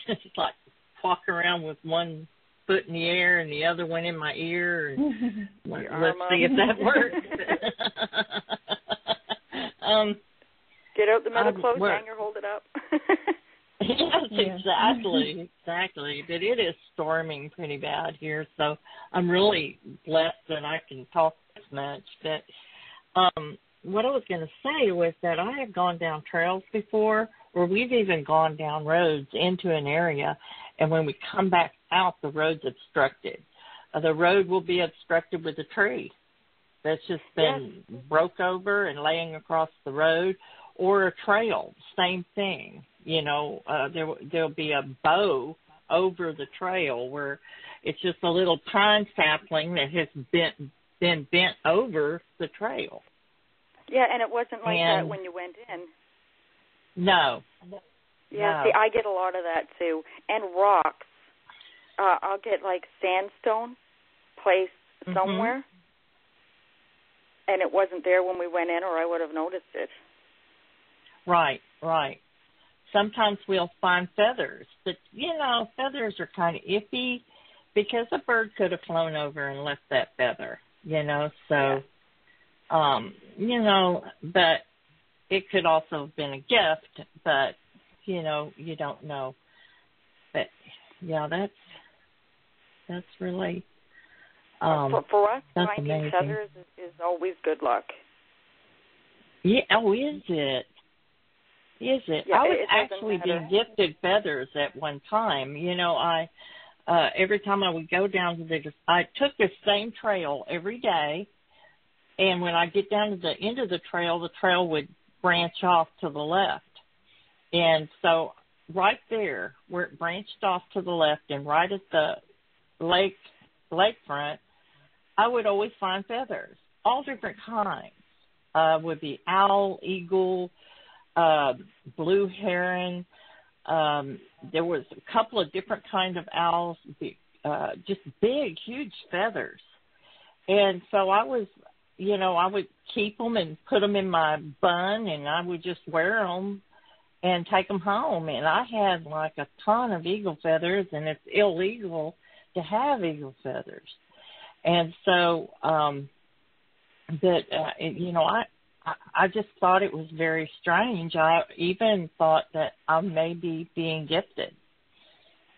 It's like walking around with one foot in the air and the other one in my ear. And let's see if that works. Get out the metal clothes hanger, hold it up. Yes, exactly. But it is storming pretty bad here, so I'm really blessed that I can talk this much. But what I was going to say was that I have gone down trails before, or we've even gone down roads into an area, and when we come back out, the road's obstructed. The road will be obstructed with a tree that's just been broke over and laying across the road, or a trail, same thing. You know, there'll be a bow over the trail where it's just a little pine sapling that has been bent over the trail. Yeah, and it wasn't like that when you went in. No. Yeah, see, I get a lot of that too. And rocks. I'll get like sandstone placed somewhere, and it wasn't there when we went in, or I would have noticed it. Right. Sometimes we'll find feathers, but, you know, feathers are kind of iffy because a bird could have flown over and left that feather, you know, so, you know, but it could also have been a gift, but, you know, you don't know. But, yeah, that's really, for us, that's finding amazing. feathers is always good luck. Yeah, is it? Is it? Yeah, I was actually being gifted feathers at one time. You know, every time I would go down to I took the same trail every day, and when I get down to the end of the trail would branch off to the left. And so right there, where it branched off to the left and right at the lakefront, I would always find feathers, all different kinds. Would be owl, eagle, blue heron. There was a couple of different kinds of owls, just big, huge feathers. And so I was, you know, I would keep them and put them in my bun, and I would just wear them and take them home. And I had like a ton of eagle feathers, and it's illegal to have eagle feathers. And so, you know, I just thought it was very strange. I even thought that I may be being gifted.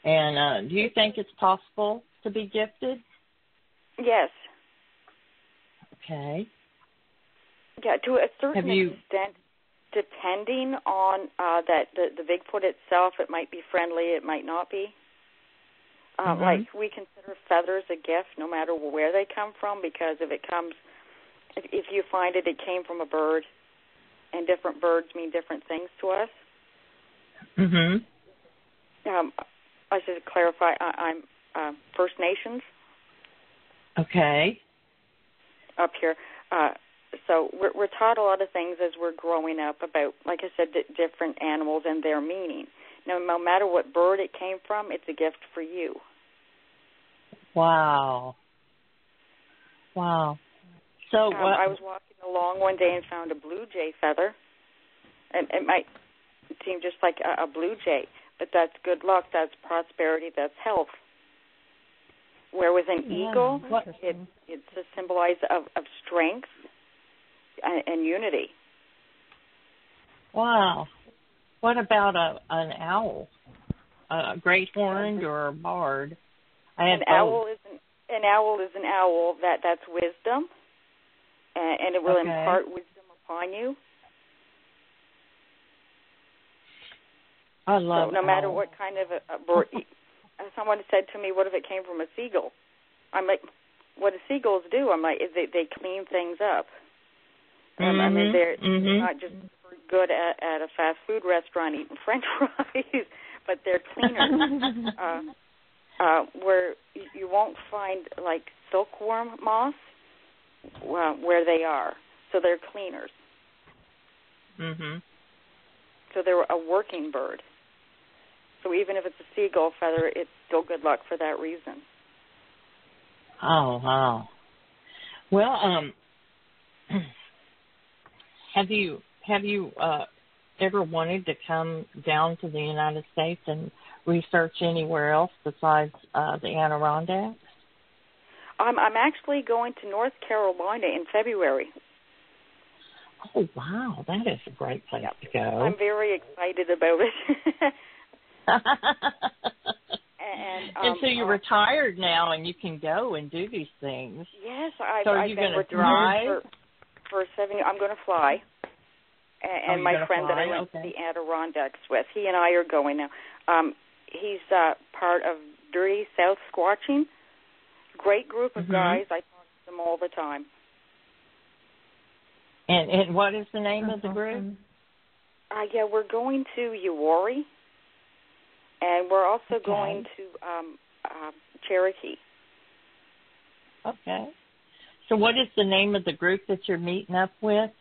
And do you think it's possible to be gifted? Yes. Okay. Yeah, to a certain extent, depending on that the Bigfoot itself, it might be friendly, it might not be. Like we consider feathers a gift no matter where they come from, because if you find it came from a bird, and different birds mean different things to us. Mhm. I should clarify, I'm First Nations. Okay. Up here. So we're taught a lot of things as we're growing up about, like I said, different animals and their meaning. No matter what bird it came from, it's a gift for you. Wow. So I was walking along one day and found a blue jay feather. And it might seem just like a blue jay, but that's good luck, that's prosperity, that's health. Where with an eagle, it's a symbolize of strength and unity. Wow. What about an owl? A great horned or a barred? An owl is an owl that's wisdom, and it will impart wisdom upon you. I love. So no matter what kind of a bird, someone said to me, "What if it came from a seagull?" I'm like, "What do seagulls do?" I'm like, "They clean things up." I mean, they're not just good at a fast food restaurant eating French fries, but they're cleaners. Where you won't find like silkworm moths where they are, so they're cleaners. So they're a working bird. So even if it's a seagull feather, it's still good luck for that reason. Oh, wow. Well, have you ever wanted to come down to the United States and research anywhere else besides the Adirondacks? I'm actually going to North Carolina in February. Oh, wow. That is a great place to go. I'm very excited about it. And so you're retired now, and you can go and do these things. Yes, so are you going to drive? For 7 years. I'm going to fly. And my friend that I went to the Adirondacks with, he and I are going now. He's part of Dirty South Squatching. Great group of guys. I talk to them all the time. And what is the name of the group? Yeah, we're going to Uwharrie, and we're also going to Cherokee. Okay. So what is the name of the group that you're meeting up with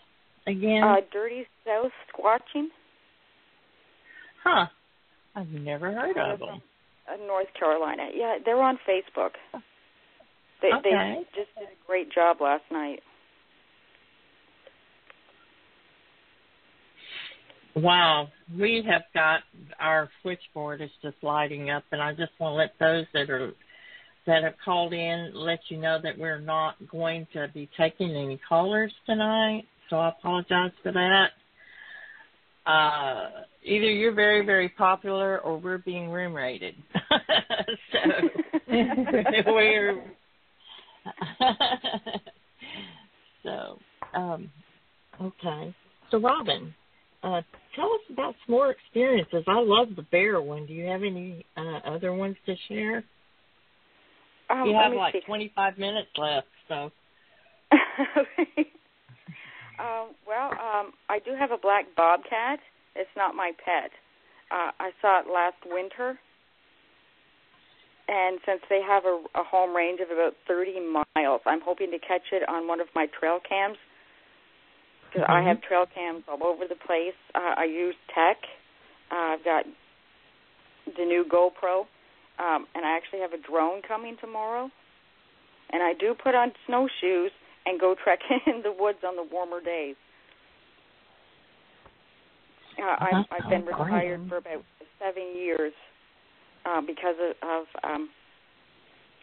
again? Dirty South Squatching. Huh. I've never heard of them. North Carolina. Yeah, they're on Facebook. They just did a great job last night. Wow. We have got our switchboard is just lighting up, and I just want to let those that have called in let you know that we're not going to be taking any callers tonight, so I apologize for that. Either you're very, very popular or we're being room rated. We're okay. So Robyn, tell us about some more experiences. I love the bear one. Do you have any other ones to share? You have like 25 minutes left, so. I do have a black bobcat. It's not my pet. I saw it last winter, and since they have a home range of about 30 miles, I'm hoping to catch it on one of my trail cams, because I have trail cams all over the place. I use tech. I've got the new GoPro, and I actually have a drone coming tomorrow, and I do put on snowshoes and go trekking in the woods on the warmer days. I've been retired for about 7 years because of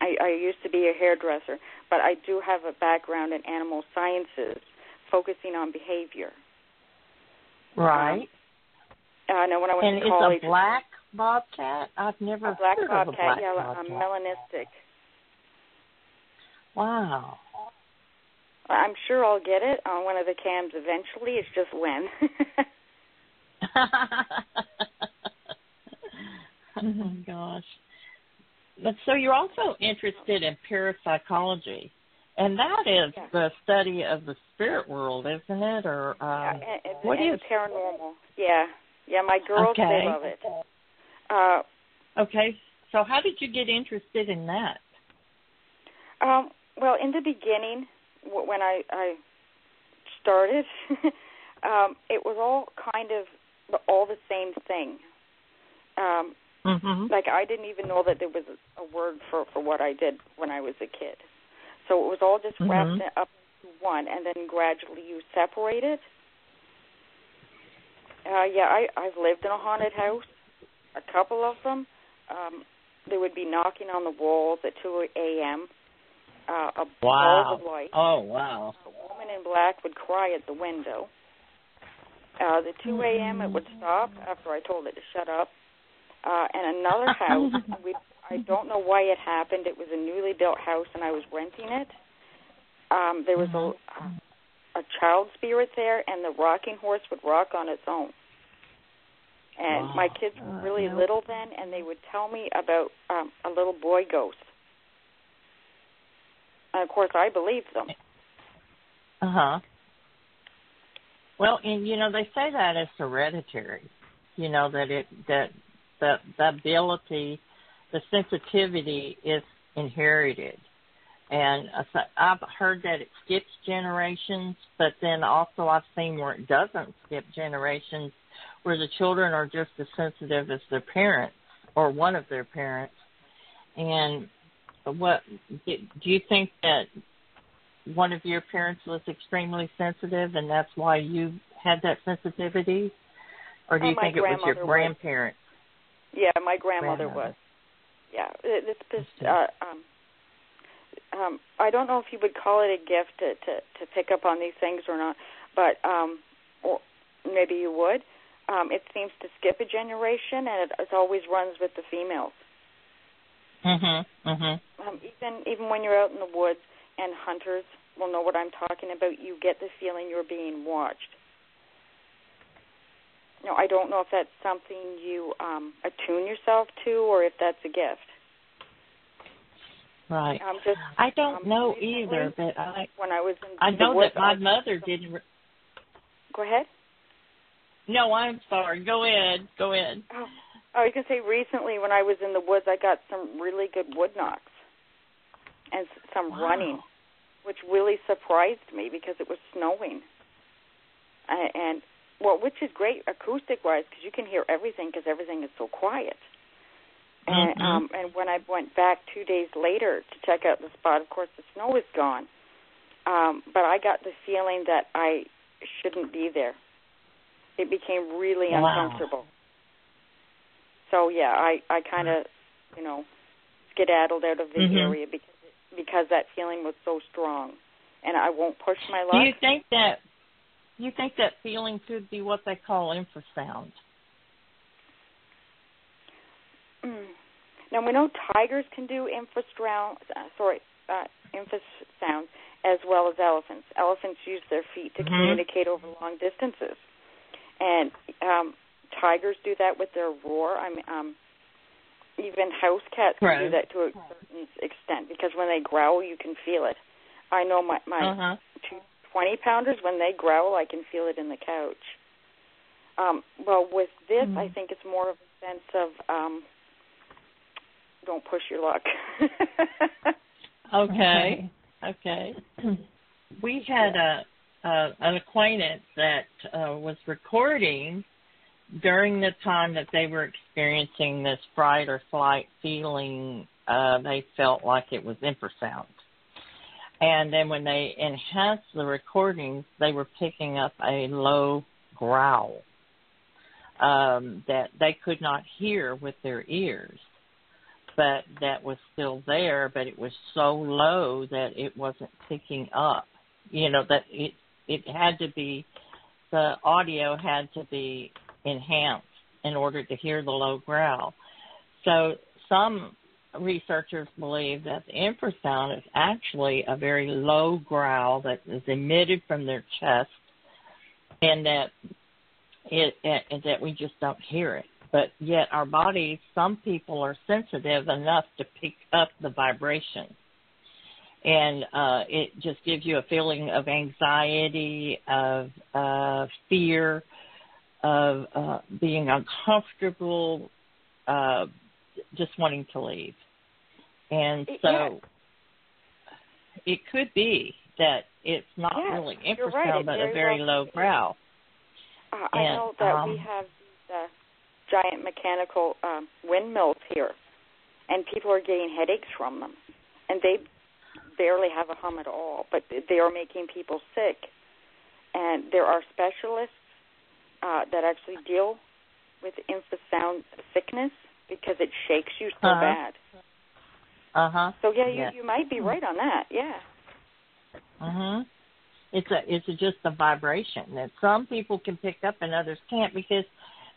I used to be a hairdresser, but I do have a background in animal sciences, focusing on behavior. Right. Now, when I went to college, it's a black bobcat? I've never heard of a black bobcat. Melanistic. Wow. I'm sure I'll get it on one of the cams eventually. It's just when. Oh, my gosh. so you're also interested in parapsychology, and that is the study of the spirit world, isn't it? Or what is paranormal? Yeah, my girls they love it. Okay, so how did you get interested in that? Well, in the beginning, when I started, it was all kind of all the same thing. Like I didn't even know that there was a word for what I did when I was a kid. So it was all just wrapped up into one, and then gradually you separate it. I've lived in a haunted house, a couple of them. They would be knocking on the walls at 2 a.m. A ball of light. Oh, wow. A woman in black would cry at the window. The 2 a.m. it would stop after I told it to shut up. And another house, I don't know why it happened. It was a newly built house, and I was renting it. There was a child spirit there, and the rocking horse would rock on its own. And my kids were really little then, and they would tell me about a little boy ghost. And, of course, I believed them. Well, and, they say that it's hereditary, that the ability, the sensitivity is inherited. And I've heard that it skips generations, but then also I've seen where it doesn't skip generations, where the children are just as sensitive as their parents or one of their parents. And what do you think that one of your parents was extremely sensitive and that's why you had that sensitivity? Or do you think it was your grandparents? Yeah, my grandmother was. Yeah, it's just, I don't know if you would call it a gift to pick up on these things or not, but or maybe you would. It seems to skip a generation, and it always runs with the females. Even when you're out in the woods, and hunters will know what I'm talking about, you get the feeling you're being watched. I don't know if that's something you attune yourself to, or if that's a gift. Right. I don't know either, but when I was I know that my mother didn't. Go ahead. No, I'm sorry. Go ahead. Oh, I was going to say recently when I was in the woods, I got some really good wood knocks and some running, which really surprised me because it was snowing. Which is great acoustic-wise because you can hear everything because everything is so quiet. And when I went back 2 days later to check out the spot, of course, the snow was gone. But I got the feeling that I shouldn't be there. It became really uncomfortable. So, yeah, I kind of, skedaddled out of the area because that feeling was so strong. And I won't push my luck. Do you think that feeling could be what they call infrasound? Now, we know tigers can do infrasound as well as elephants. Elephants use their feet to communicate over long distances. And tigers do that with their roar. Even house cats can do that to a certain extent because when they growl, you can feel it. I know my 2 20-pounders, when they growl, I can feel it in the couch. Well, with this, I think it's more of a sense of don't push your luck. Okay. We had an acquaintance that was recording during the time that they were experiencing this fright or flight feeling. They felt like it was infrasound. And then when they enhanced the recordings, they were picking up a low growl that they could not hear with their ears, but that was still there, but it was so low that it wasn't picking up. That it had to be, the audio had to be enhanced in order to hear the low growl. So some researchers believe that the infrasound is actually a very low growl that is emitted from their chest, and that that we just don't hear it. But yet our bodies, some people are sensitive enough to pick up the vibration. And it just gives you a feeling of anxiety, of fear, of being uncomfortable, just wanting to leave. And so it could be that it's not really infrasound, but a very low brow. I know that we have these giant mechanical windmills here, and people are getting headaches from them. And they barely have a hum at all, but they are making people sick. And there are specialists that actually deal with infrasound sickness because it shakes you so bad. So you might be right on that. It's just a vibration that some people can pick up and others can't, because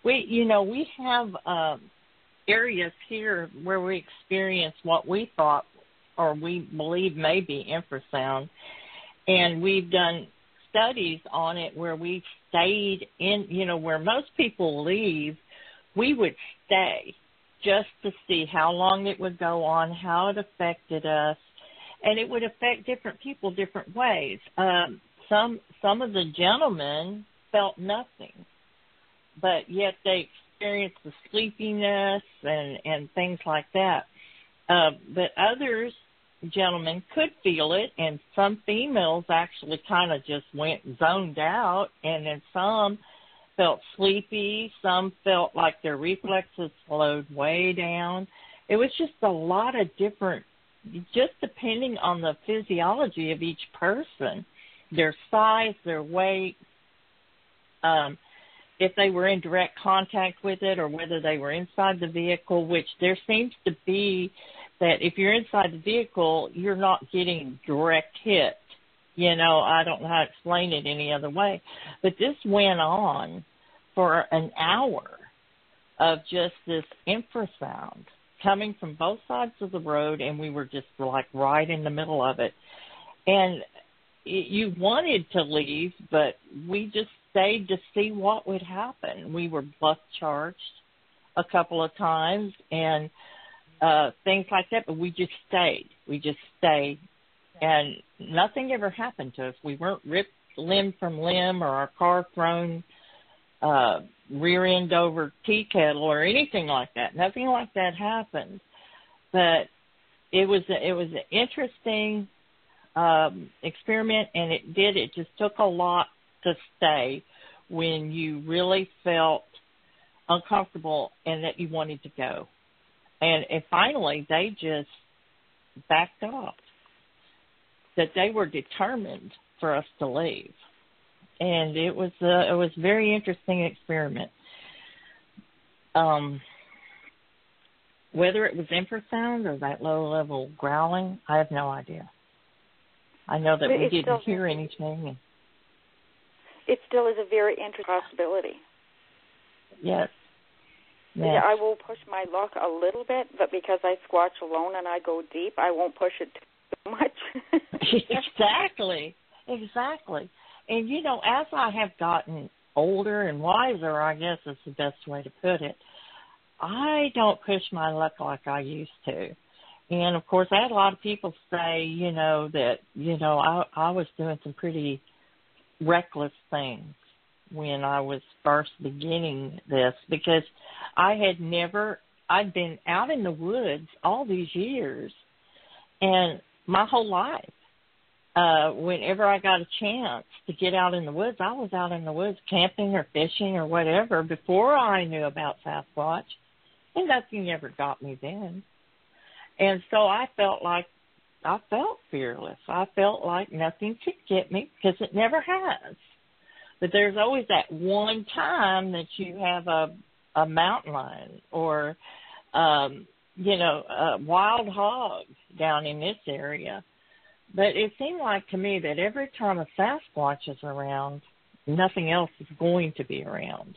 we have areas here where we experience what we thought or we believe may be infrasound, and we've done studies on it where we've stayed in, where most people leave, we would stay just to see how long it would go on, how it affected us, and it would affect different people different ways. Some of the gentlemen felt nothing, but yet they experienced the sleepiness and things like that. But others, gentlemen, could feel it, and some females actually kind of just zoned out, and then some felt sleepy, some felt like their reflexes slowed way down. It was just a lot of different, just depending on the physiology of each person, their size, their weight, if they were in direct contact with it or whether they were inside the vehicle, which there seems to be that if you're inside the vehicle, you're not getting direct hit. I don't know how to explain it any other way. But this went on for an hour of just this infrasound coming from both sides of the road, and we were just like right in the middle of it. And you wanted to leave, but we just stayed to see what would happen. We were bluff charged a couple of times and things like that, but we just stayed. And nothing ever happened to us. We weren't ripped limb from limb or our car thrown rear end over tea kettle or anything like that. Nothing like that happened. But it was an interesting experiment, and it just took a lot to stay when you really felt uncomfortable and that you wanted to go. And finally, they just backed off, that they were determined for us to leave. And it was a very interesting experiment. Whether it was infrasound or that low-level growling, I have no idea. I know that we didn't hear anything. It still is a very interesting possibility. Yes. Yeah, I will push my luck a little bit, but because I squatch alone and I go deep, I won't push it too much. Exactly. And, as I have gotten older and wiser, I guess is the best way to put it, I don't push my luck like I used to. And, of course, I had a lot of people say, that, I was doing some pretty reckless things when I was first beginning this, because I'd been out in the woods all these years and my whole life. Whenever I got a chance to get out in the woods, I was out in the woods camping or fishing or whatever before I knew about Sasquatch, and nothing ever got me then. And so I felt fearless. I felt like nothing could get me, because it never has. But there's always that one time that you have a mountain lion or, a wild hog down in this area. But it seemed like to me that every time a Sasquatch is around, nothing else is going to be around.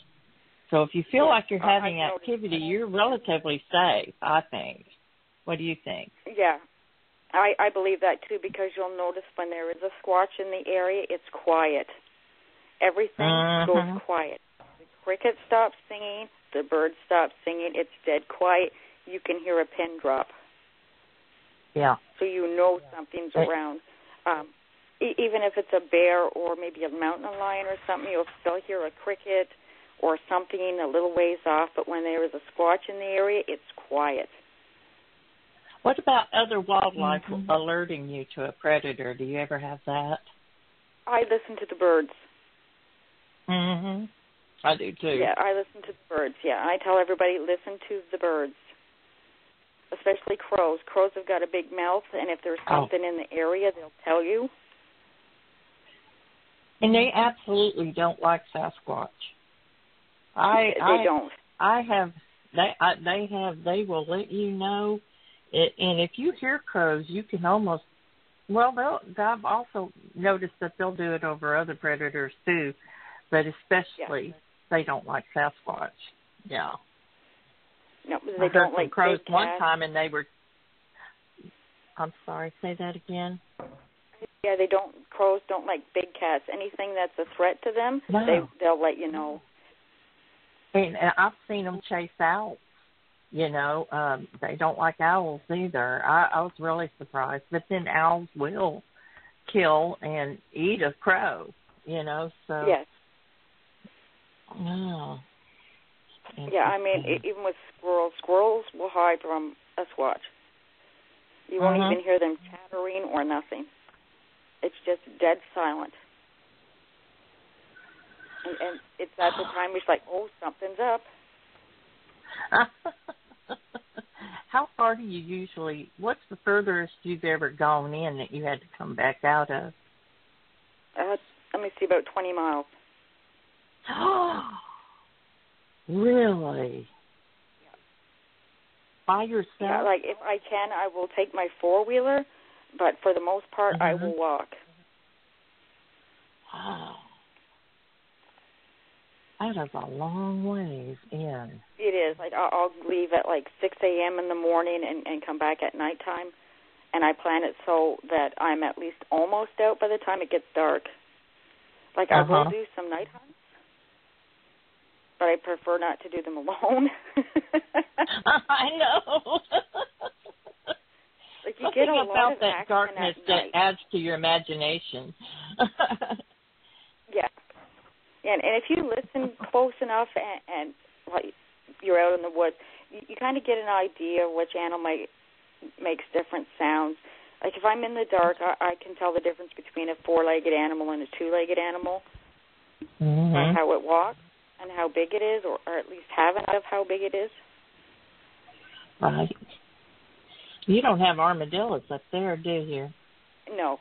So if you feel like you're having activity, you're relatively safe, I think. What do you think? Yeah, I believe that too, because you'll notice when there is a squatch in the area, it's quiet. Everything goes quiet. The crickets stop singing, the birds stop singing, it's dead quiet, you can hear a pin drop. Yeah. So you know something's around. Even if it's a bear or maybe a mountain lion or something, you'll still hear a cricket or something a little ways off, but when there is a squatch in the area, it's quiet. What about other wildlife alerting you to a predator? Do you ever have that? I listen to the birds. Mm-hmm. I do, too. Yeah, I listen to the birds. Yeah, I tell everybody, listen to the birds, especially crows. Crows have got a big mouth, and if there's something in the area, they'll tell you. And they absolutely don't like Sasquatch. They don't. They will let you know. And if you hear crows, you can almost, I've also noticed that they'll do it over other predators too, but especially they don't like Sasquatch. Yeah. No, they don't like crows big one cats. time, and they were. I'm sorry. Say that again. Yeah, crows don't like big cats. Anything that's a threat to them, they'll let you know. And I've seen them chase owls. You know, they don't like owls either. I was really surprised. But then owls will kill and eat a crow, you know, so. Yes. Oh. Yeah, I mean, even with squirrels will hide from a squatch. You won't even hear them chattering or nothing. It's just dead silent. And it's at the time it's like, oh, something's up. How far do you usually, what's the furthest you've ever gone in that you had to come back out of? Let me see, about 20 miles. Really? Yeah. By yourself? Yeah, like if I can, I will take my four-wheeler, but for the most part, I will walk. Wow. That is a long ways in. It is. Like I'll leave at like 6 a.m. in the morning and come back at nighttime, and I plan it so that I'm at least almost out by the time it gets dark. Like I will do some night hunts, but I prefer not to do them alone. I know. Like you get a lot about of that darkness that adds to your imagination. Yeah. And if you listen close enough and like you're out in the woods, you kind of get an idea of which animal makes different sounds. Like if I'm in the dark, I can tell the difference between a four-legged animal and a two-legged animal, and how it walks and how big it is, or at least have an idea of how big it is. Right. You don't have armadillos up there, do you? No.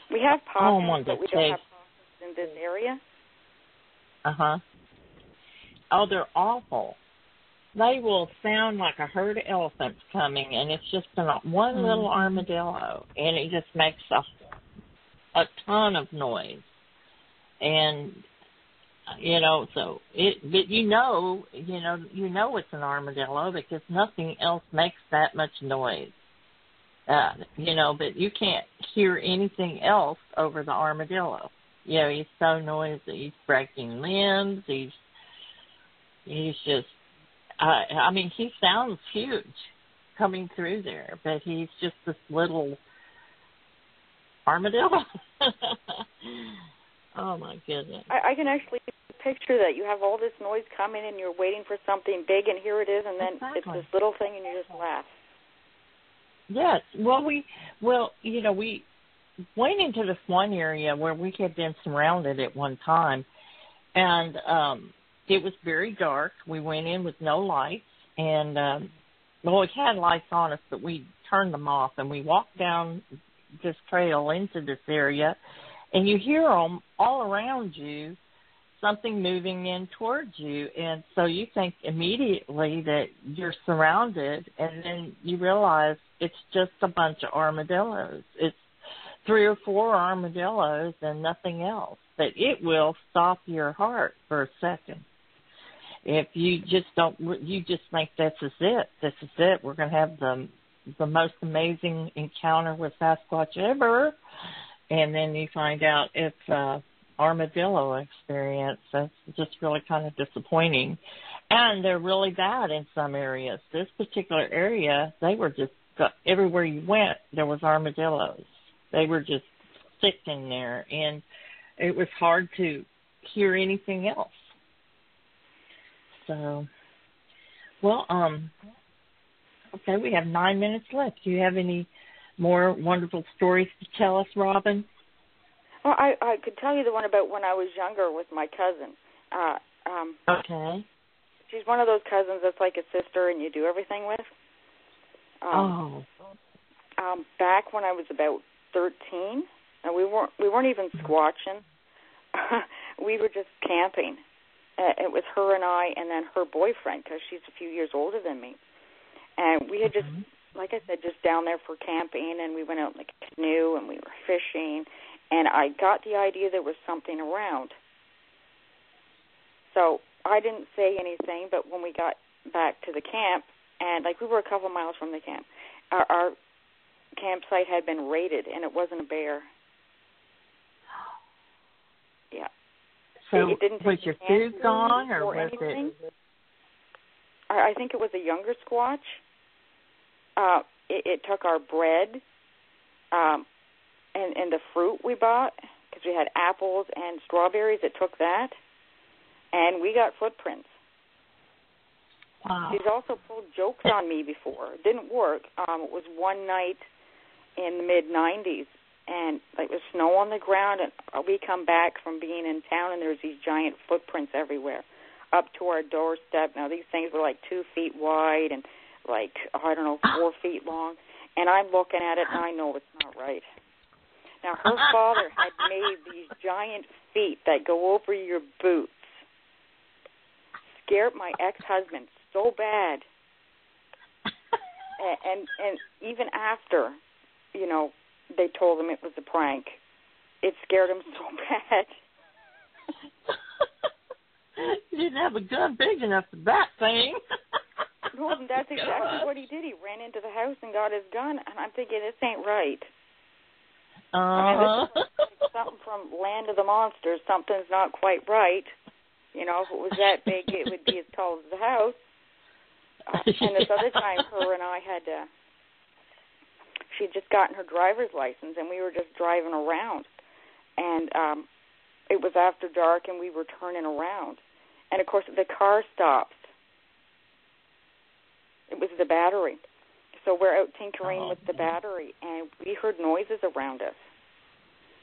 We have possums, but we don't have possums in this area. Oh, they're awful. They will sound like a herd of elephants coming, and it's just one little armadillo, and it just makes a ton of noise. And you know, but you know it's an armadillo because nothing else makes that much noise. You know, but you can't hear anything else over the armadillo. You know, he's so noisy. He's breaking limbs. He's just, I mean, he sounds huge coming through there, but he's just this little armadillo. Oh, my goodness. I can actually picture that. You have all this noise coming and you're waiting for something big, and here it is, and then it's this little thing, and you just laugh. Yes. Well, we went into this one area where we had been surrounded at one time, and it was very dark. We went in with no lights, and, we had lights on us, but we turned them off, and we walked down this trail into this area, and you hear them all around you, something moving in towards you, and so you think immediately that you're surrounded, and then you realize it's just a bunch of armadillos. It's 3 or 4 armadillos and nothing else. But it will stop your heart for a second. If you just think this is it. We're going to have the most amazing encounter with Sasquatch ever. And then you find out it's armadillo experience. That's just really kind of disappointing. And they're really bad in some areas. This particular area, they were just, everywhere you went, there was armadillos. They were just thick in there, and it was hard to hear anything else. So, well, okay, we have 9 minutes left. Do you have any more wonderful stories to tell us, Robyn? Well, I could tell you the one about when I was younger with my cousin. Okay. She's one of those cousins that's like a sister and you do everything with. Back when I was about 13, and we weren't even squatching. We were just camping. It was her and I, and then her boyfriend, because she's a few years older than me. And we had just, like I said, just down there for camping, and we went out in the canoe, and we were fishing, and I got the idea there was something around. So I didn't say anything, but when we got back to the camp, and like we were a couple miles from the camp, our campsite had been raided, and it wasn't a bear. Yeah. So it didn't was your food gone, or was anything. it? I think it was a younger squatch. It took our bread and the fruit we bought, because we had apples and strawberries. It took that, and we got footprints. Wow. She's also pulled jokes on me before. It didn't work. It was one night in the mid-'90s, and like there was snow on the ground, and we come back from being in town, and there's these giant footprints everywhere up to our doorstep. Now, these things were like 2 feet wide and like, 4 feet long, and I'm looking at it, and I know it's not right. Now, her father had made these giant feet that go over your boots. Scared my ex-husband so bad. And even after, they told him it was a prank, it scared him so bad. You didn't have a gun big enough for that thing. No, and that's exactly what he did. He ran into the house and got his gun, and I'm thinking, this ain't right. This is like something from Land of the Monsters. Something's not quite right. If it was that big, it would be as tall as the house. And this other time, her and I she'd just gotten her driver's license, and we were just driving around. And it was after dark, and we were turning around. And, of course, the car stopped. It was the battery. So we're out tinkering with the battery, and we heard noises around us.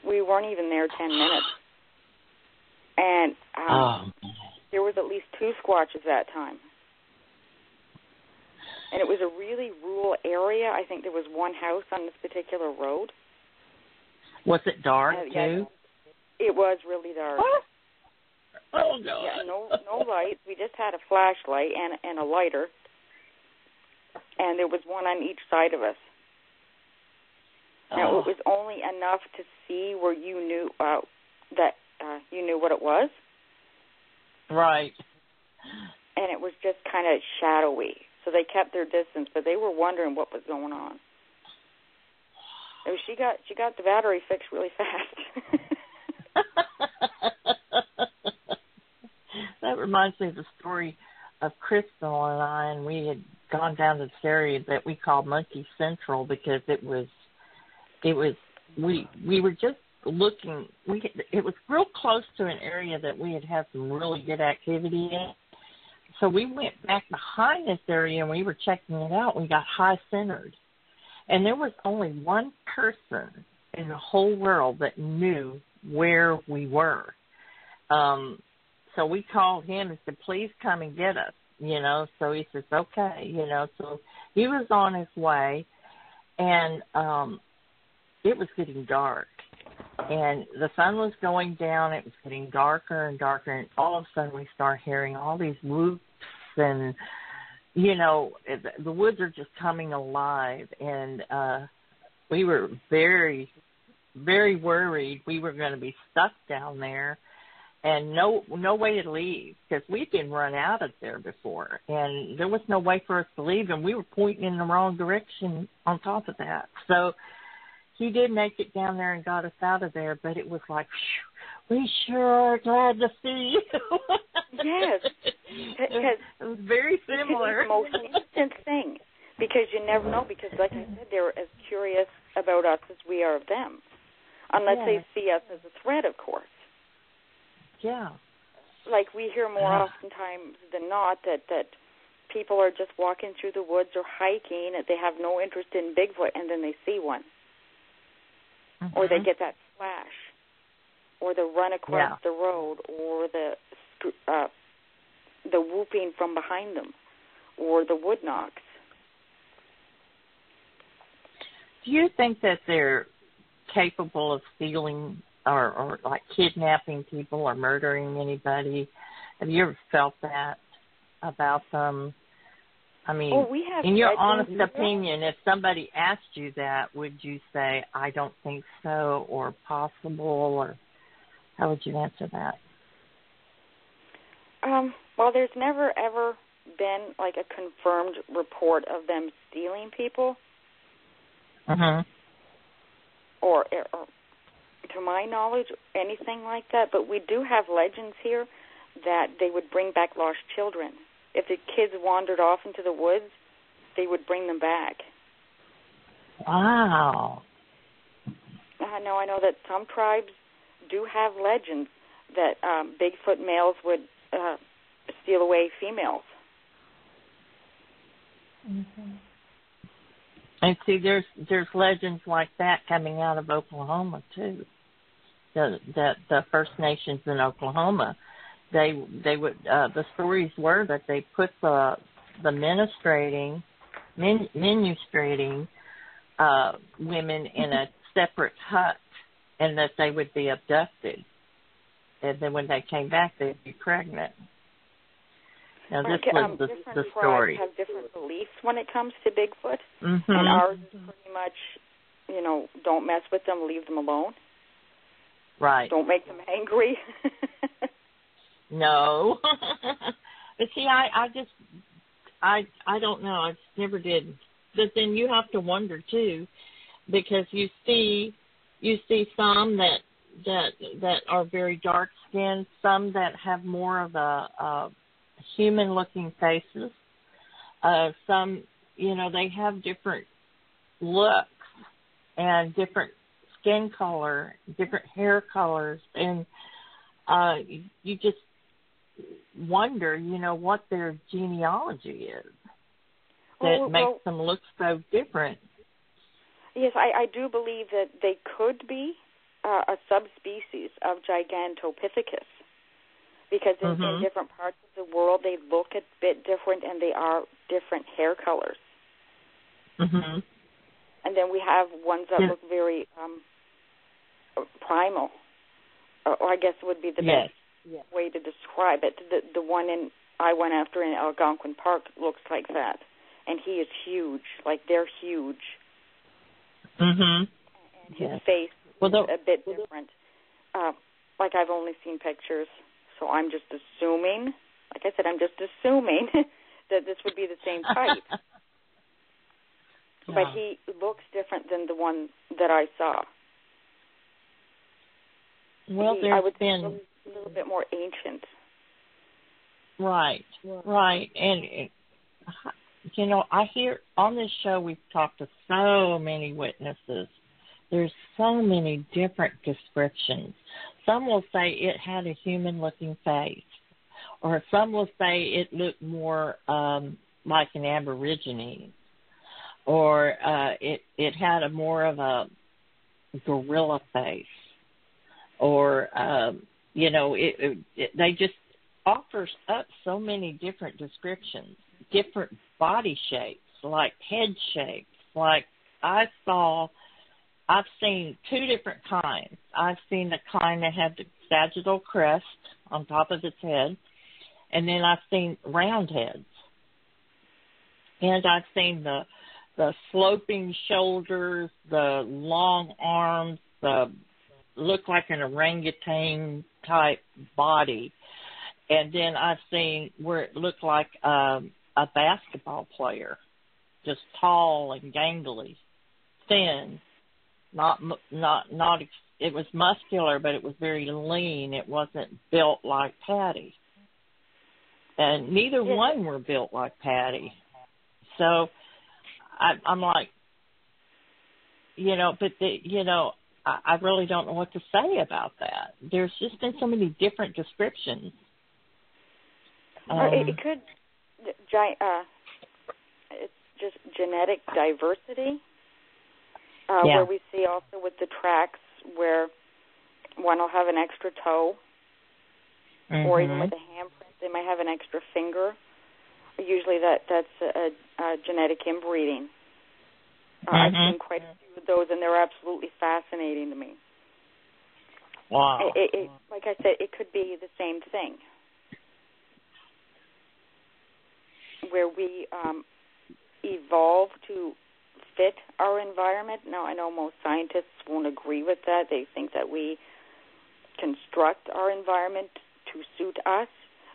We weren't even there 10 minutes. And there was at least 2 squatches that time. And it was a really rural area. I think there was one house on this particular road. Was it dark, too? It was really dark. Oh, no. Yeah, no lights. We just had a flashlight and a lighter. And there was one on each side of us. Now, it was only enough to see where you knew that you knew what it was. Right. And it was just kind of shadowy. So they kept their distance, but they were wondering what was going on. And she got the battery fixed really fast. That reminds me of the story of Crystal and I, and we had gone down to this area that we called Monkey Central because we were just looking. It was real close to an area that we had some really good activity in. So we went back behind this area and we were checking it out. We got high-centered. And there was only one person in the whole world that knew where we were. So we called him and said, please come and get us, So he says, okay, So he was on his way, and it was getting dark. And the sun was going down. It was getting darker and darker. And all of a sudden we start hearing all these whoops and, the woods are just coming alive. And we were very, very worried we were going to be stuck down there and no way to leave because we'd been run out of there before. And there was no way for us to leave, and we were pointing in the wrong direction on top of that. So he did make it down there and got us out of there, but it was like, We sure are glad to see you. Yes. It was very similar. It's the most instant thing, because you never know, because like I said, they're as curious about us as we are of them, unless they see us as a threat, of course. Yeah. Like we hear more oftentimes than not that people are just walking through the woods or hiking, and they have no interest in Bigfoot, and then they see one. Or they get that flash, or the run across the road, or the whooping from behind them, or the wood knocks. Do you think that they're capable of stealing or like kidnapping people or murdering anybody? Have you ever felt that about them? I mean, in your honest opinion, if somebody asked you that, would you say, I don't think so, or possible, or how would you answer that? Well, there's never, ever been, like, a confirmed report of them stealing people. Or, to my knowledge, anything like that. But we do have legends here that they would bring back lost children. If the kids wandered off into the woods, they would bring them back. Wow. I know that some tribes do have legends that Bigfoot males would steal away females. And see, there's legends like that coming out of Oklahoma too. The First Nations in Oklahoma, they would the stories were that they put the menstruating women in a separate hut, and that they would be abducted, and then when they came back, they'd be pregnant. Now this was the story. Different tribes have different beliefs when it comes to Bigfoot, and ours is pretty much, don't mess with them, leave them alone. Right. Don't make them angry. No. But see, I don't know. I just never did. But then you have to wonder too, because you see some that are very dark skinned, some that have more of a human looking faces. Some, they have different looks and different skin color, different hair colors, and you just wonder, what their genealogy is that makes them look so different. Yes, I do believe that they could be a subspecies of Gigantopithecus, because in different parts of the world they look a bit different, and they are different hair colors. And then we have ones that look very primal, or I guess would be the best way to describe it. The one I went after in Algonquin Park looks like that, and he is huge. Like, they're huge. And his face is a bit different. Like, I've only seen pictures, so I'm just assuming, like I said, that this would be the same type. But he looks different than the one that I saw. Well, I would say a little bit more ancient. Right. And, I hear on this show we've talked to so many witnesses. There's so many different descriptions. Some will say it had a human-looking face, or some will say it looked more like an Aborigine, or it had more of a gorilla face, or they just offers up so many different descriptions, different body shapes, like head shapes. Like I've seen two different kinds. I've seen the kind that had the sagittal crest on top of its head, and then I've seen round heads. And I've seen the sloping shoulders, the long arms, the look like an orangutan type body. And then I've seen where it looked like a basketball player, just tall and gangly, thin, not it was muscular, but it was very lean. It wasn't built like Patty. And neither one were built like Patty. So I'm like, you know, but, I really don't know what to say about that. There's just been so many different descriptions. It could, it's just genetic diversity, where we see also with the tracks where one will have an extra toe, or even with a handprint, they might have an extra finger. Usually that's a genetic inbreeding. I've seen quite a few of those, and they're absolutely fascinating to me. Wow. Like I said, it could be the same thing, where we evolve to fit our environment. Now, I know most scientists won't agree with that. They think that we construct our environment to suit us,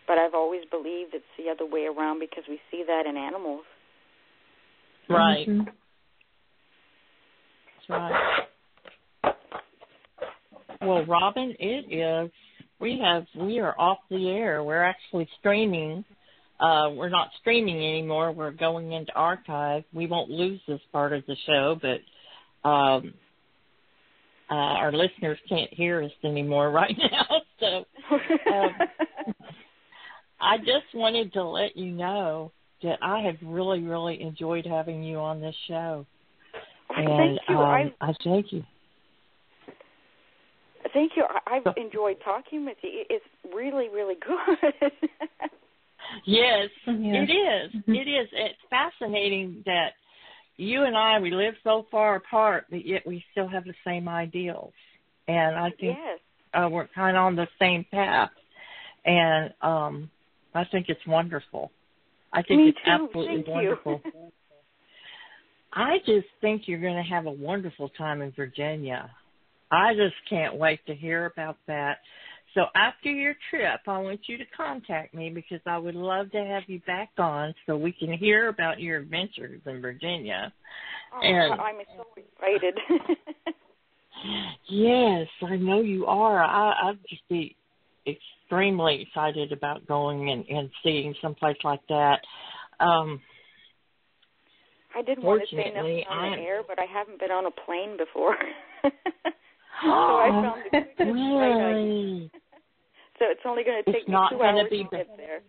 but I've always believed it's the other way around because we see that in animals. Right. That's right. Well, Robyn, it is. We are off the air. We're actually streaming. We're not streaming anymore. We're going into archive. We won't lose this part of the show, but our listeners can't hear us anymore right now. So I just wanted to let you know that I have really, really enjoyed having you on this show. And thank you. I thank you. Thank you. I've enjoyed talking with you. It's really, really good. Yes, it is. It is. It's fascinating that you and I, we live so far apart, but yet we still have the same ideals. And I think we're kind of on the same path. And I think it's wonderful. I think Me it's too. absolutely wonderful. I just think you're going to have a wonderful time in Virginia. I just can't wait to hear about that. So after your trip, I want you to contact me because I would love to have you back on so we can hear about your adventures in Virginia. Oh, and I'm so excited. Yes, I know you are. I'd just be extremely excited about going and seeing someplace like that. I didn't want to say nothing on the air, but I haven't been on a plane before. So I found the quickest flight. So it's only going to take me 2 hours to get there.